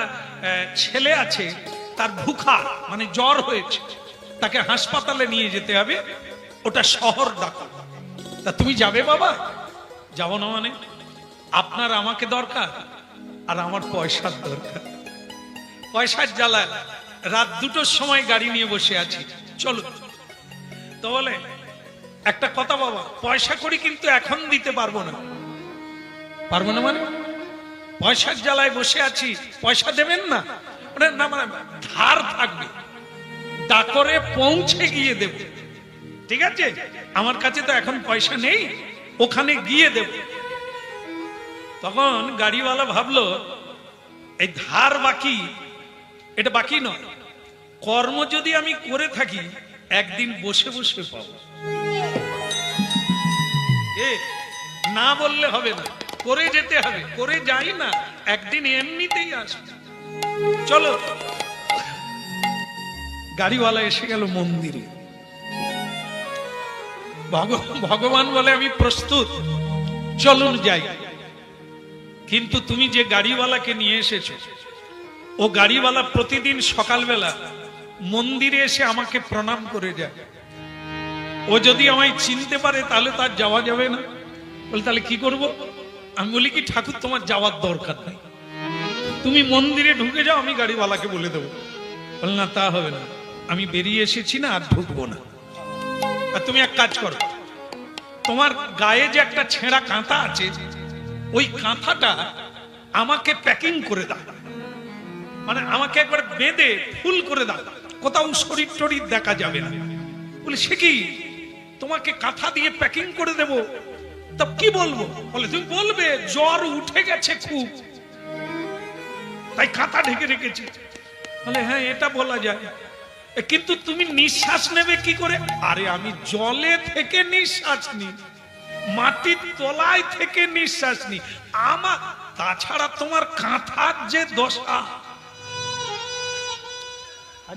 ছেলে আছে, তার ভুখা মানে জ্বর হয়েছে, তাকে হাসপাতালে নিয়ে যেতে হবে, ওটা শহর ডাকর। তা তুমি যাবে বাবা? যাবো না মানে? আপনার আমাকে দরকার আর আমার পয়সার দরকার। পয়সার জ্বালা রাত 2টোর সময় গাড়ি নিয়ে বসে আছি, চলো। তো বলে একটা কথা বাবা, পয়সা করি কিন্তু এখন দিতে পারবো না। পারবো না মানে? পয়সার জ্বালায় বসে আছি, পয়সা দেবেন না? না মানে ধার থাকবে, ডাকরে পৌঁছে গিয়ে দেব। ঠিক আছে, আমার কাছে তো এখন পয়সা নেই, ওখানে গিয়ে দেব। তখন গাড়িওয়ালা ভাবলো এই ধার বাকি, এটা বাকি নয়, কর্ম যদি আমি করে থাকি একদিন বসে বসে পাবো। না বললে হবে না, করে যেতে হবে, করে যাই না একদিন এমনিতেই আসবে। চলো। গাড়িওয়ালা এসে গেল মন্দিরে। ভগবান বলে আমি প্রস্তুত, চলুন যাই। কিন্তু তুমি যে গাড়িওয়ালাকে নিয়ে এসেছো, ও গাড়িওয়ালা প্রতিদিন সকালবেলা মন্দিরে এসে আমাকে প্রণাম করে যায়। ও যদি আমায় চিনতে পারে তাহলে তার যাওয়া যাবে না। বলে তাহলে কি করব? আমি বলি কি ঠাকুর তোমার যাওয়ার দরকার নেই, তুমি মন্দিরে ঢুকে যাও, আমি গাড়িওয়ালাকে বলে দেবো। বলে না তা হবে না, আমি বেরিয়ে এসেছি না, আর ঢুকবো না। আর তুমি এক কাজ করো, তোমার গায়ে যে একটা ছেঁড়া কাঁথা আছে, ওই কাঁথাটা আমাকে প্যাকিং করে দাও, মানে আমাকে একবার বেঁধে ফুল করে দাও, কোথাও শরীর টরীর দেখা যাবে না। বলে সে কি, তোমাকে কাঁথা দিয়ে প্যাকিং করে দেব? তা কি বলবো? বলে তুমি বলবে জ্বর উঠে গেছে খুব, তাই কাঁথা ঢেকে রেখেছি। বলে হ্যাঁ এটা বলা যায়, কিন্তু তুমি নিঃশ্বাস নেবে কি করে? আরে আমি জলে থেকে নিঃশ্বাস নিই, মাটির তলায় থেকে নিঃশ্বাস নিই আমার, তাছাড়া তোমার কাঁথার যে দশা,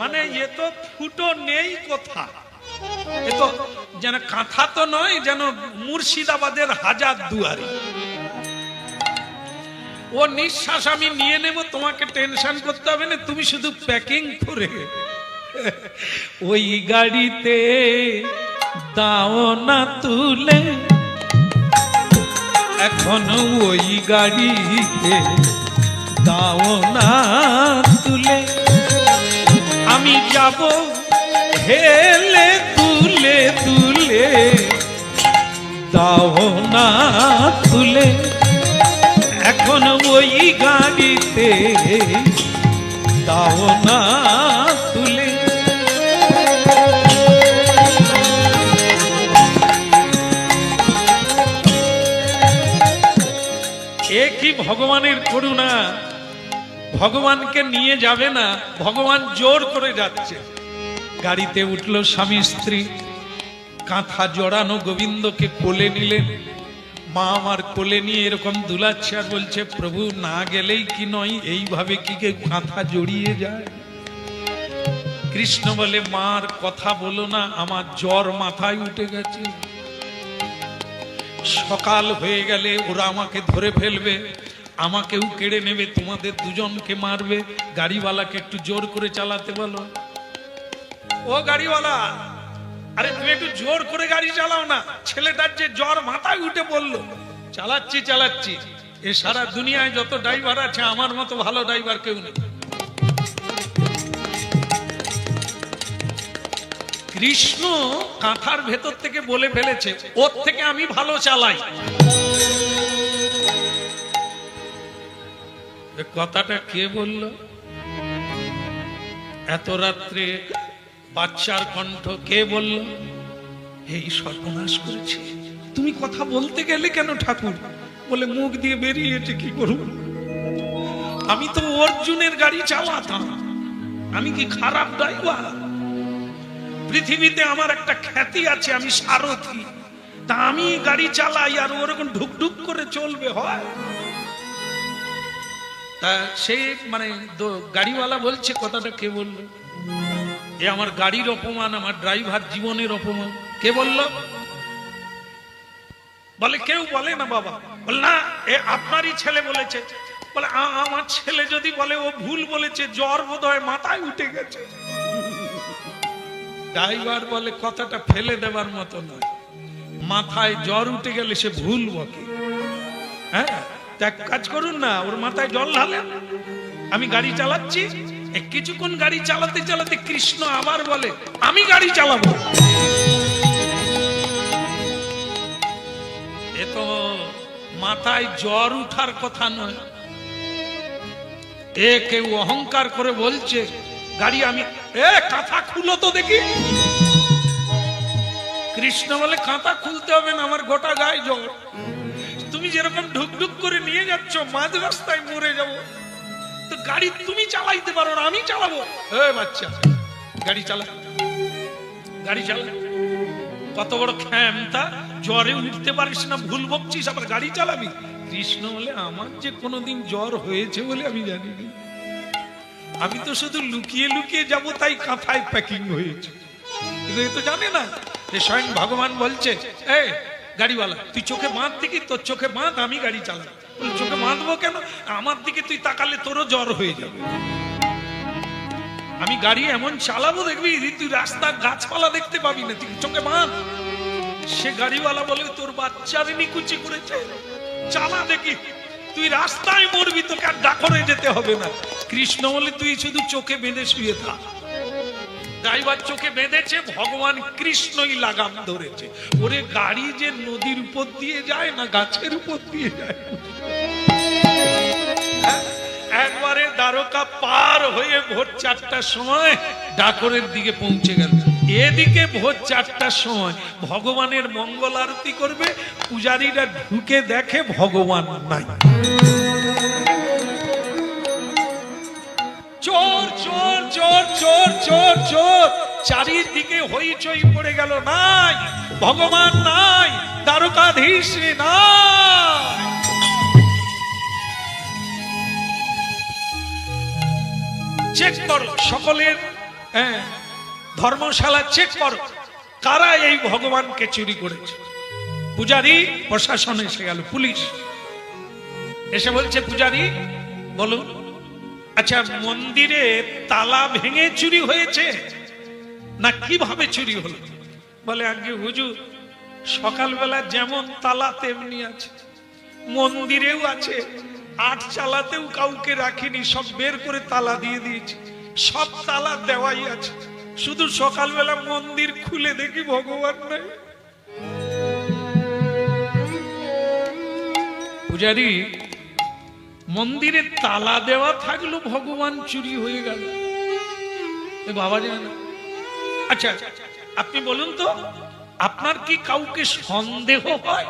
মানে এ তো ফুটো নেই কোথা, এ তো যেন কাঁথা তো নয়, যেন মুর্শিদাবাদের হাজার দুয়ারি। ও নিঃশ্বাস আমি নিয়ে নেব, তোমাকে টেনশন করতে হবে না, তুমি শুধু প্যাকিং করে ওই গাড়িতে দাও না তুলে, এখনো ওই গাড়িতে দাও না তুলে, আমি যাব হেলে তুলে তুলে, দাও না তুলে, এখন ওই গাড়িতে দাও না তুলে। এ কি ভগবানের করুণা, ভগবানকে নিয়ে যাবে না, ভগবান জোর করে যাচ্ছে। গাড়িতে উঠলো স্বামী স্ত্রী, কাঁথা জড়ানো গোবিন্দকে কোলে নিলেন। মা আমার কোলে নিয়ে এরকম দুলাচ্ছে আর বলছে প্রভু না গেলেই কি নয়, এইভাবে কি কেউ কাঁথা জড়িয়ে যায়? কৃষ্ণ বলে মার কথা বলো না, আমার জ্বর মাথায় উঠে গেছে, সকাল হয়ে গেলে ওরা আমাকে ধরে ফেলবে, আমাকেও কেড়ে নেবে, তোমাদের দুজনকে মারবে, গাড়িওয়ালাকে একটু জোর করে চালাতে বলো। ও গাড়িওয়ালা, আরে তুমি একটু জোর করে গাড়ি চালাও না, ছেলেটার যে জ্বর মাথায় উঠে পড়লো। চালাচ্ছি চালাচ্ছি, এ সারা দুনিয়ায় যত ড্রাইভার আছে আমার মতো ভালো ড্রাইভার কেউ নেই। কৃষ্ণ কাঁথার ভেতর থেকে বলে ফেলেছে ওর থেকে আমি ভালো চালাই। কথাটা কে বলল? এত রাত্রে বাচ্চার কণ্ঠ কে বলল? এই সর্বনাশ করেছে, তুমি কথা বলতে গেলে কেন ঠাকুর? বলে মুখ দিয়ে বেরিয়েছে, কি করব, আমি তো অর্জুনের গাড়ি চালাতাম, আমি কি খারাপ ড্রাইভার? পৃথিবীতে আমার একটা খ্যাতি আছে, আমি সারথি, তা আমি গাড়ি চালাই আর ওরকম ঢুকঢুক করে চলবে হয়? তা সে মানে গাড়িওয়ালা বলছে কথাটা কে বলল? এ আমার গাড়ির অপমান, আমার ড্রাইভার জীবনের অপমান। কে বলল? বলে কেউ বলে না বাবা। বল না, এ আপনারই ছেলে বলেছে। বলে আমার ছেলে যদি বলে ও ভুল বলেছে, জ্বর বোধহয় মাথায় উঠে গেছে। ড্রাইভার বলে কথাটা ফেলে দেবার মতো নয়, মাথায় জ্বর উঠে গেলে সে ভুল বকে। হ্যাঁ, এক কাজ করুন না, ওর মাথায় জল ঢালেন, আমি গাড়ি চালাচ্ছি। কিছুক্ষণ গাড়ি চালাতে চালাতে কৃষ্ণ আবার বলে আমি গাড়ি চালাবো। এ তো মাথায় জ্বর উঠার কথা নয়, এ কেউ অহংকার করে বলছে গাড়ি আমি, এ কাঁথা খুলো তো দেখি। কৃষ্ণ বলে কাঁথা খুলতে হবে না, আমার গোটা গায়ে জ্বর, তুমি যেরকম ঢুকঢুক করে নিয়ে যাচ্ছ মাঝ রাস্তায় মরে যাবো। তো গাড়ি তুমি চালাইতে পারো না, আমি চালাবো। বাচ্চা গাড়ি চালা, গাড়ি চালা, কত বড় ক্ষমতা, জ্বরে উঠতে পারিস না, ভুল বকছিস, আবার গাড়ি চালাবি। কৃষ্ণ বলে আমার যে কোনোদিন জ্বর হয়েছে বলে আমি জানি না, আমি তো শুধু লুকিয়ে লুকিয়ে যাব, তাই কাঁথায় প্যাকিং হয়েছে। কিন্তু এ তো জানে না যে স্বয়ং ভগবান বলছে এই গাড়িওয়ালা তুই চোখে বাঁধ দেখি, তোর চোখে বাঁধ, আমি গাড়ি চালাবো। চোখে বাঁধবো কেন? আমার দিকে তুই তাকালে তোরও জ্বর হয়ে যাবে। আমি গাড়ি এমন চালাবো দেখবি তুই রাস্তা গাছপালা দেখতে পাবি না, তুই চোখে বাঁধ। সে গাড়িওয়ালা বলে তোর বাচ্চারে নিকুচি করেছে, চালা দেখি, তুই রাস্তায় মরবি, তোকে আর ডাকরে যেতে হবে না। কৃষ্ণ বলে তুই শুধু চোখে বেঁধে শুয়ে থাক। ড্রাইভার চোখে বেঁধেছে, ভগবান কৃষ্ণই লাগাম ধরেছে। ওরে গাড়ি যে নদীর উপর দিয়ে যায় না গাছের উপর দিয়ে যায়। একবারে দ্বারকা পার হয়ে ভোর 4টার সময় ডাকরের দিকে পৌঁছে গেল। এদিকে ভোর 4টার সময় ভগবানের মঙ্গল আরতি করবে, পূজারীরা ঢুকে দেখে ভগবান নাই। চোর চোর চোর চোর চোর চোর, চারিদিকে হইচই পড়ে গেল, নাই ভগবান নাই, দ্বারকাধীশ নাই। চেক করো সকলের ধর্মশালা, চেক করো কারা এই ভগবানকে চুরি করেছে। পূজারী, প্রশাসন এসে গেল, পুলিশ এসে বলছে পূজারী বলুন, আচ্ছা মন্দিরে তালা ভেঙে চুরি হয়েছে না কিভাবে চুরি হলো? বলে আগে হুজুর, সকালবেলা যেমন তালা তেমনি আছে, মন্দিরেও আছে, আট চালাতেও কাউকে রাখিনি, সব বের করে তালা দিয়ে দিয়েছি, সব তালা দেওয়াই আছে, শুধু সকালবেলা মন্দির খুলে দেখি ভগবান নাই। পূজারী, মন্দিরে তালা দেওয়া থাকলো, ভগবান চুরি হয়ে গেল, বাবা জানে না। আচ্ছা আপনি বলুন তো, আপনার কি কাউকে সন্দেহ হয়?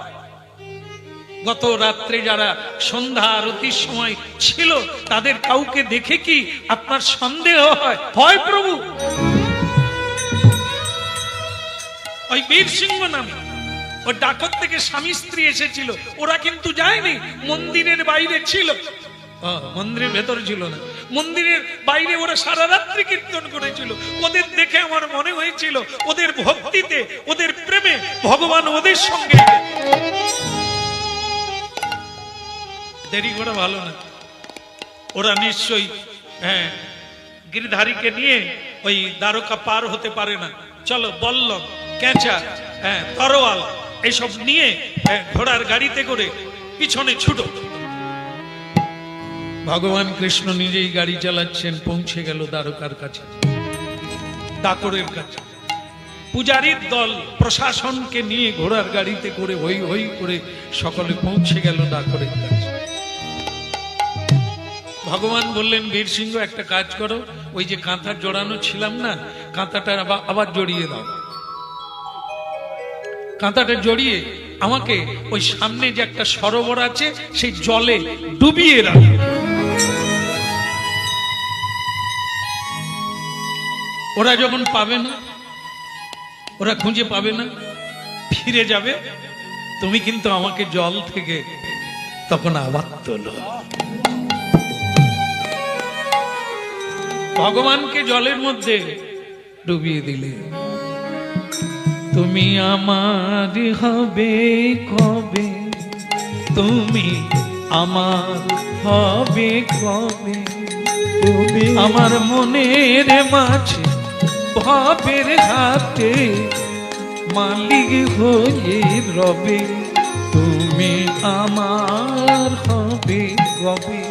গত রাত্রে যারা সন্ধ্যা আরতির সময় ছিল তাদের কাউকে দেখে কি আপনার সন্দেহ হয়? হয় প্রভু। ওই বীর সিংহ নামে ও ডাকত থেকে স্বামী স্ত্রী এসেছিল, ওরা কিন্তু যায়নি, মন্দিরের বাইরে ছিল। মন্দিরের ভেতর ছিল না, মন্দিরের বাইরে ওরা সারা রাত্রি কীর্তন করেছিল। ওদের দেখে আমার মনে হয়েছিল ওদের ভক্তিতে, ওদের প্রেমে ভগবান ওদের সঙ্গে। দেরি করা ভালো না, ওরা নিশ্চয়ই গিরিধারীকে নিয়ে ওই দ্বারকা পার হতে পারে না, চলো বল্লম, কেঁচা, তরোয়াল এইসব নিয়ে ঘোড়ার গাড়িতে করে পিছনে ছুটো। ভগবান কৃষ্ণ নিজেই গাড়ি চালাচ্ছেন, পৌঁছে গেল দ্বারকার কাছে, ডাকরের কাছে। পূজারীর দল প্রশাসনকে নিয়ে ঘোড়ার গাড়িতে করে হই হই করে সকলে পৌঁছে গেল ডাকরের কাছে। ভগবান বললেন, বীর সিংহ একটা কাজ করো, ওই যে কাঁথা জড়ানো ছিলাম না, কাঁথাটা আবার জড়িয়ে দাও। কাঁথাটা জড়িয়ে আমাকে ওই সামনে যে একটা সরোবর আছে সেই জলে ডুবিয়ে রাখো। ওরা যখন পাবে না, ওরা খুঁজে পাবে না, ফিরে যাবে, তুমি কিন্তু আমাকে জল থেকে তখন আবার তোলো। ভগবানকে জলের মধ্যে ডুবিয়ে দিলে, তুমি আমার হবে কবে, তুমি আমার হবে কবে, তুমি আমার মনের মাঝে ভাবের হাতে মালিক হয়ে রবে, তুমি আমার হবে কবে।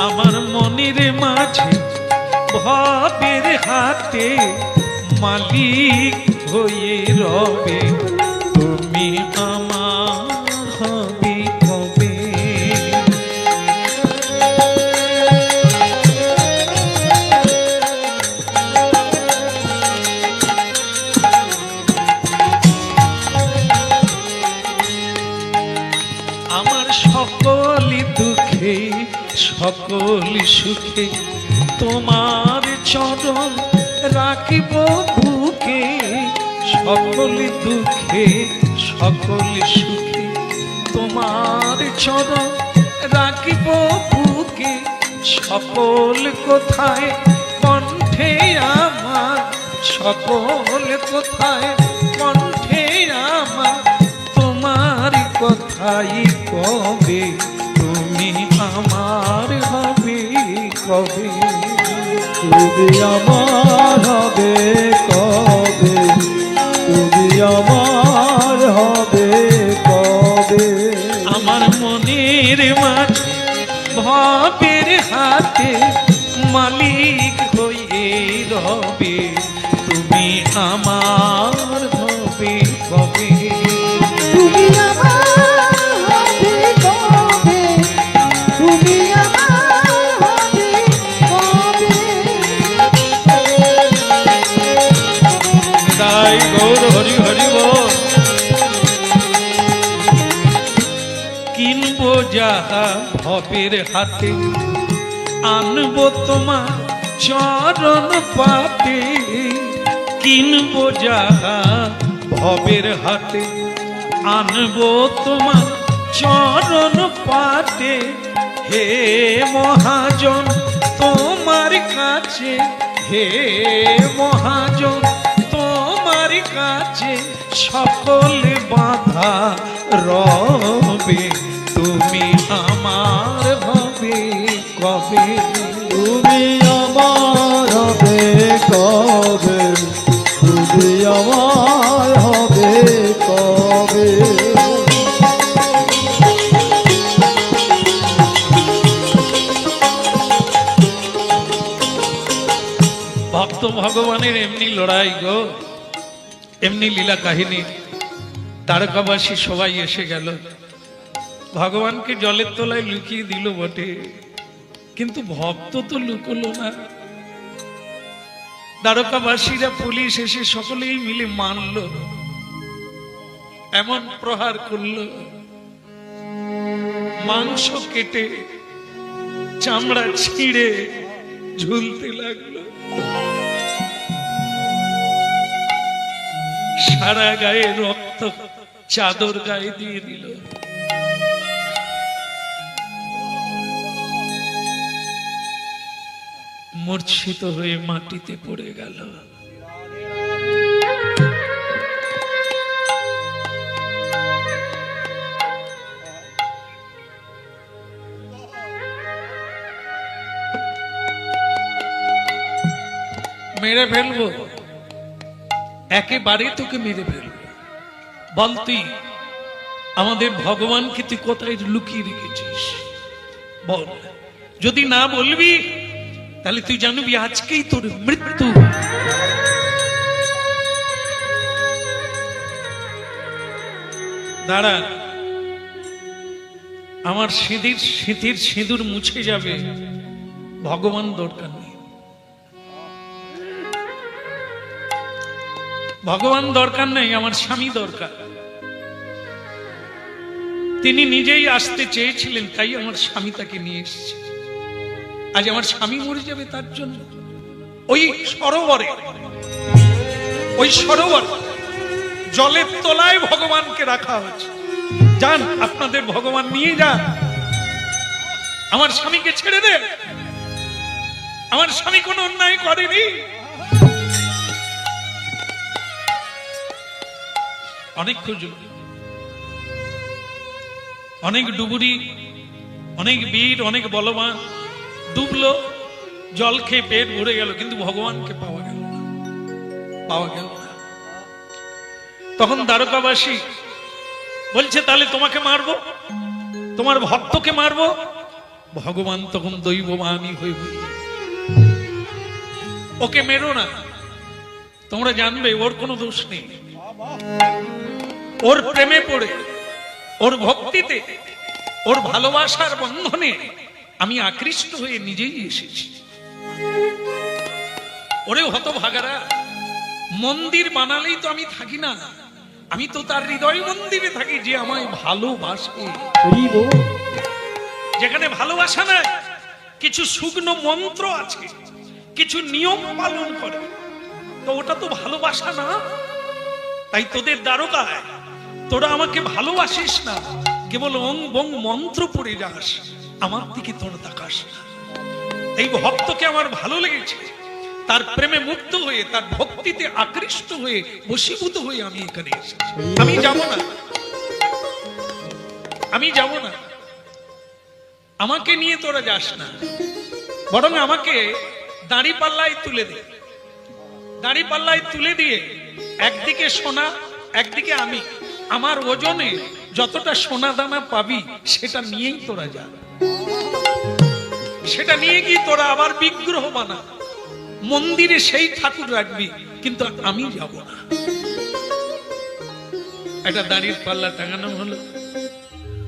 আমার মনের মাঝে ভাবের হাতে মালিক হয়ে রবে, তুমি আমার হবে কবে। আমার সকল দুঃখে সকল সুখে তোমার চরণ রাখিব বুকে, সকল দুঃখে সকল সুখে তোমার চরণ রাখিব বুকে, সকল কোথায় কণ্ঠে আমার, সকল কোথায় কণ্ঠে আমার, তোমার কথাই কবে, তুমি আমার হবে কবে, তুমি আমার হবে কবে, তুমি আমার হবে কবে। আমার মনের মাঝে ভবের হাতে মালিক হয়ে রবে তুমি আমার ভবে কবে তুমি আমার হবে কবে, তুমি আমার হবে কবে। তাই গৌর হরি হরি বল। কিনবো যাহা ভবের হাতে আনবো তোমার চরণ পাতে কিনবো যাহা ভবের হাতে আনবো তোমার চরণ পাতে হে মহাজন তোমার কাছে হে মহাজন তোমার কাছে সকল বাধা রবে তুমি আমার ভবে কবে তুমি আমার হবে কবে, তুমি আমার হবে কবে। ভক্ত ভগবানের এমনি লড়াই গো, এমনি লীলা কাহিনী। তারকাবাসী সবাই এসে গেল, ভগবানকে জলের তলায় লুকিয়ে দিল বটে, কিন্তু ভক্ত তো লুকলো না। দ্বারকাবাসীরা পুলিশ এসে সকলেই মিলে মানল, এমন প্রহার করলো, মাংস কেটে চামড়া ছিঁড়ে ঝুলতে লাগলো, সারা গায়ে রক্ত চাদর গায়ে দিয়ে দিল। মূর্ছিত হয়ে মাটিতে পড়ে গেল। মেরে ফেলবো, একেবারে তোকে মেরে ফেলবো। বল তুই আমাদের ভগবানকে তুই কোথায় লুকিয়ে রেখেছিস বল। যদি না বলবি তাহলে তুই জানবি আজকেই তোর মৃত্যু। দাঁড়া, আমার স্মৃতির সিঁদুর মুছে যাবে, ভগবান দরকার নেই, ভগবান দরকার নেই, আমার স্বামী দরকার। তিনি নিজেই আসতে চেয়েছিলেন, তাই আমার স্বামী তাকে নিয়ে এসেছে। আজ আমার স্বামী মরে যাবে তার জন্য। ওই সরোবরে জলের তলায় ভগবানকে রাখা হচ্ছে। যান, আপনাদের ভগবান নিয়ে যান, আমার স্বামীকে ছেড়ে দেন। আমার স্বামী কোনো অন্যায় করেনি। অনেক খুঁজল, অনেক ডুবুরি, অনেক বীর, অনেক বলবান ডুবলো, জল খেয়ে পেট ভরে গেল, কিন্তু ভগবানকে পাওয়া গেল না, পাওয়া গেল না। তখন দ্বারকাবাসী বলছে, তাহলে তোমাকে মারবো, তোমার ভক্তকে মারবো। ভগবান তখন দৈববাণী হয়ে বলল, ওকে মেরো না, তোমরা জানবে ওর কোনো দোষ নেই। ওর প্রেমে পড়ে, ওর ভক্তিতে, ওর ভালোবাসার বন্ধনে আমি আকৃষ্ট হয়ে নিজেই এসেছি। ওরে হতভাগারা, মন্দির বানালেই তো আমি থাকি না, আমি তো তার হৃদয় মন্দিরে থাকি যে আমায় ভালোবাসে। যেখানে ভালোবাসা নাই, কিছু শুকনো মন্ত্র আছে, কিছু নিয়ম পালন করে, তো ওটা তো ভালোবাসা না। তাই তোদের দ্বারকায় তোরা আমাকে ভালোবাসিস না, কেবল অং বং মন্ত্র পড়ে যাস, আমার দিকে তোরা তাকাস না। এই ভক্তকে আমার ভালো লেগেছে, তার প্রেমে মুগ্ধ হয়ে, তার ভক্তিতে আকৃষ্ট হয়ে, বশীভূত হয়ে আমি এখানে এসেছি। আমি যাব না, আমি যাব না, আমাকে নিয়ে তোরা যাস না, বরং আমাকে দাঁড়িপাল্লায় তুলে দে। দাঁড়িপাল্লায় তুলে দিয়ে একদিকে সোনা, একদিকে আমি, আমার ওজনে যতটা সোনা দানা পাবি সেটা নিয়েই তোরা যা, সেটা নিয়ে গিয়ে তোরা আবার বিগ্রহ বানা, মন্দিরে সেই ঠাকুর রাখবি, কিন্তু আমি যাব না। একটা দাঁড়ির পাল্লা টাঙানো হলো,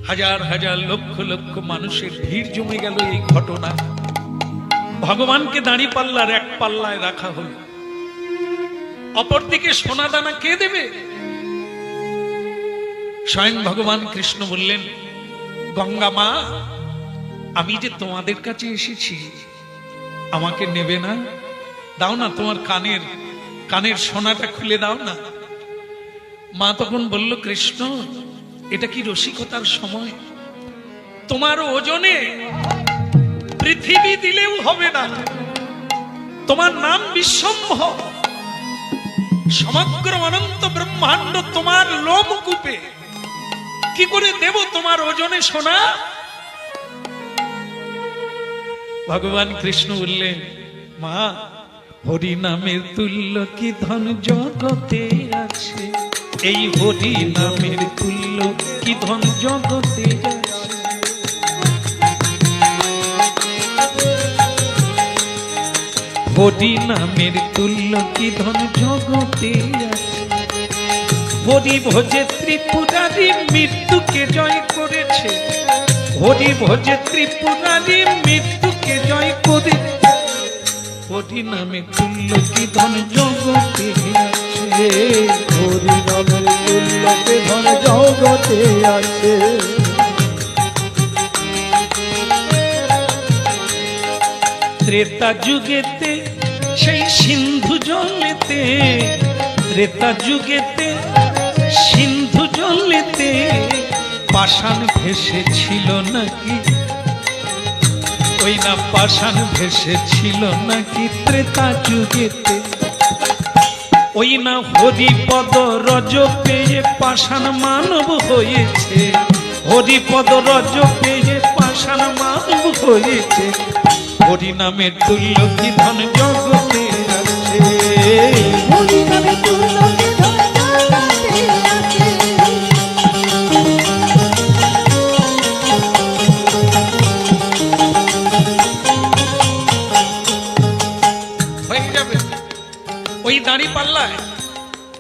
হাজার হাজার লক্ষ লক্ষ মানুষের ভিড় জমে গেল এই ঘটনা। ভগবানকে দাঁড়ি পাল্লার এক পাল্লায় রাখা হলো, অপরদিকে সোনা দানা কে দেবে? স্বয়ং ভগবান কৃষ্ণ বললেন, গঙ্গা মা, আমি যে তোমাদের কাছে এসেছি, আমাকে নেবে না? দাও না তোমার কানের সোনাটা খুলে দাও না। মা তখন বলল, কৃষ্ণ, এটা কি রসিকতার সময়? তোমার ওজনে পৃথিবী দিলেও হবে না, তোমার নাম বিশ্বম্ভর, সমগ্র অনন্ত ব্রহ্মাণ্ড তোমার লোমকূপে, কি করে দেব তোমার ওজনে সোনা? ভগবান কৃষ্ণ বললেন, মা, হরি নামের তুল্য কি ধন জগতে আছে, এই হরি নামের তুল্য কি ধন জগতে আছে। হরি নামের তুল্য কি ধন জগতে আছে, হরি ভোজে ত্রিপুরারি মৃত্যুকে জয় করেছে, হরি ভোজে ত্রিপুরারি মৃত্যুকে জয় করেছে, হরি নামে তুল্য কি ধন জগতে আছে, হরি নামের তুল্যকে ধন জগতে আছে। ত্রেতা যুগেতে সেই সিন্ধু জলেতে, ত্রেতা যুগেতে সিন্ধু জলেতে পাষাণ ভেসেছিল নাকি, ওই না পাষাণ ভেসেছিল নাকি ত্রেতা যুগেতে, ওই না হরিপদ রজ পেয়ে পাষাণ মানব হয়েছে, হরিপদ রজ পেয়ে পাষাণ মানব হয়েছে, হরি নামের তুল্য কি ধন জগতে আছে, হরি নামে তুল্য কি ধন জগতে আছে। হয়ে যাবে। ওই দাঁড়ি পাল্লায়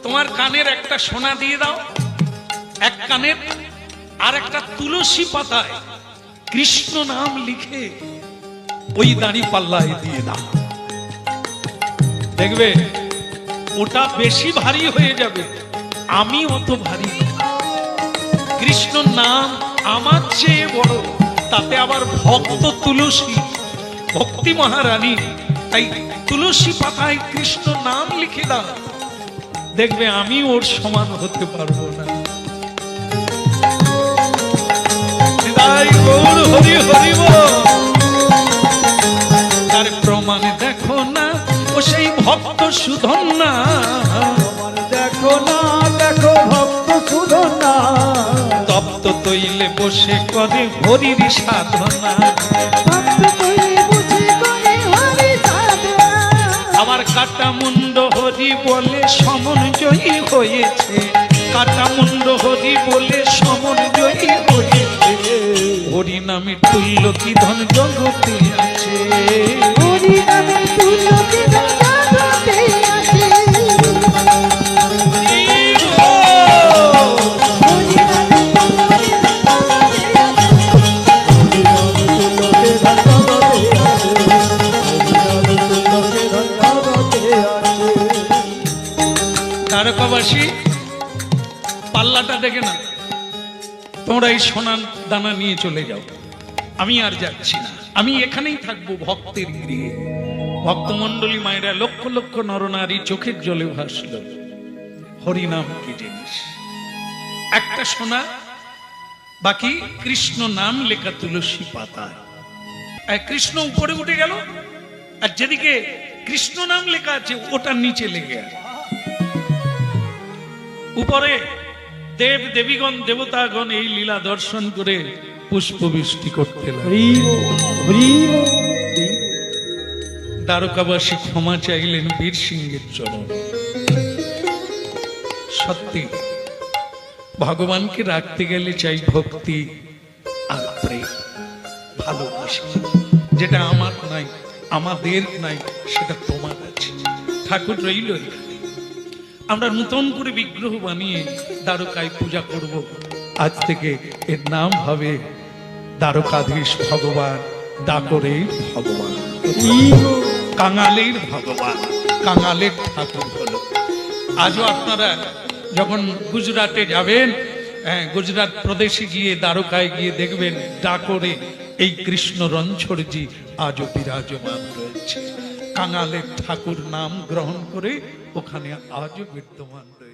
তোমার কানের একটা সোনা দিয়ে দাও, এক কানের, আর একটা তুলসী পাতায় কৃষ্ণ নাম লিখে ওই দাঁড়ি পাল্লায় দিয়ে দাও, দেখবে ওটা বেশি ভারী হয়ে যাবে, আমি অত ভারী না। কৃষ্ণ নাম আমার চেয়ে বড়, তাতে আবার ভক্ত তুলসী, ভক্তি মহারানী, তাই তুলসী পাতায় কৃষ্ণ নাম লিখে দাও, দেখবে আমি ওর সমান হতে পারবো না। নিতাই গৌর হরি হরি বল। তার প্রমাণ দেখো না, ও সেই ভক্ত সুধন্যা, তোমার দেখো না, দেখো ভক্ত সুধন্যা, তপ্ত তৈলে বসে করে হরির সাধনা, ভক্ত কইলে বুঝে করে হরি সাধনা। আমার কাটা মুন্ড হরি বলে সমন জয়ী হয়েছে, কাটা মুন্ড হরি বলে সমন জয়ী হয়েছে, হরি নামে তুল্য কি ধন জগতে আছে, হরি নামে তুল্য কি ধন জগতে আছে। হরি নামে তুল্য কি ধন জগতে আছে। হরি নামের তুল্যকে ধন জগতে আছে। তারকাবাসী পাল্লাটা দেখে না, তোমরা এই সোনার দানা নিয়ে চলে যাও, আমি আর যাচ্ছি না, আমি এখানেই থাকবো ভক্তের গৃহে। ভক্তমন্ডলী মায়েরা লক্ষ লক্ষ নরনারী চোখের জলে ভাসল, হরিনাম কি জিনিস, একটা সোনা, বাকি কৃষ্ণ নাম লেখা তুলসী পাতায়। আর কৃষ্ণ উপরে উঠে গেল, আর যেদিকে কৃষ্ণ নাম লেখা আছে ওটার নিচে লেগে আছে। উপরে দেব দেবীগণ দেবতাগণ এই লীলা দর্শন করে পুষ্পবৃষ্টি করতে লাগলেন। হরি বল, হরি বল। দ্বারকাবাসী ক্ষমা চাইলেন বীর সিংহের চরণ। সত্যি ভগবানকে রাখতে গেলে চাই ভক্তি আর প্রেম, ভালোবাসা। যেটা আমার নাই, আমাদের নাই, সেটা তোমার আছে। ঠাকুর রইল এখানে। আমরা নতুন করে বিগ্রহ বানিয়ে দ্বারকায় পূজা করব। আজ থেকে এর নাম হবে দ্বারকাধীশ ভগবান, ডাকরের ভগবান, কাঙালের ভগবান, কাঙালের ঠাকুর হলো। আজও আপনারা যখন গুজরাটে যাবেন, গুজরাট প্রদেশে গিয়ে দ্বারকায় গিয়ে দেখবেন ডাকরে এই কৃষ্ণ রঞ্ছরজি আজও বিরাজমান রয়েছে। কাঙালের ঠাকুর নাম গ্রহণ করে ওখানে আজও বিদ্যমান রয়েছে।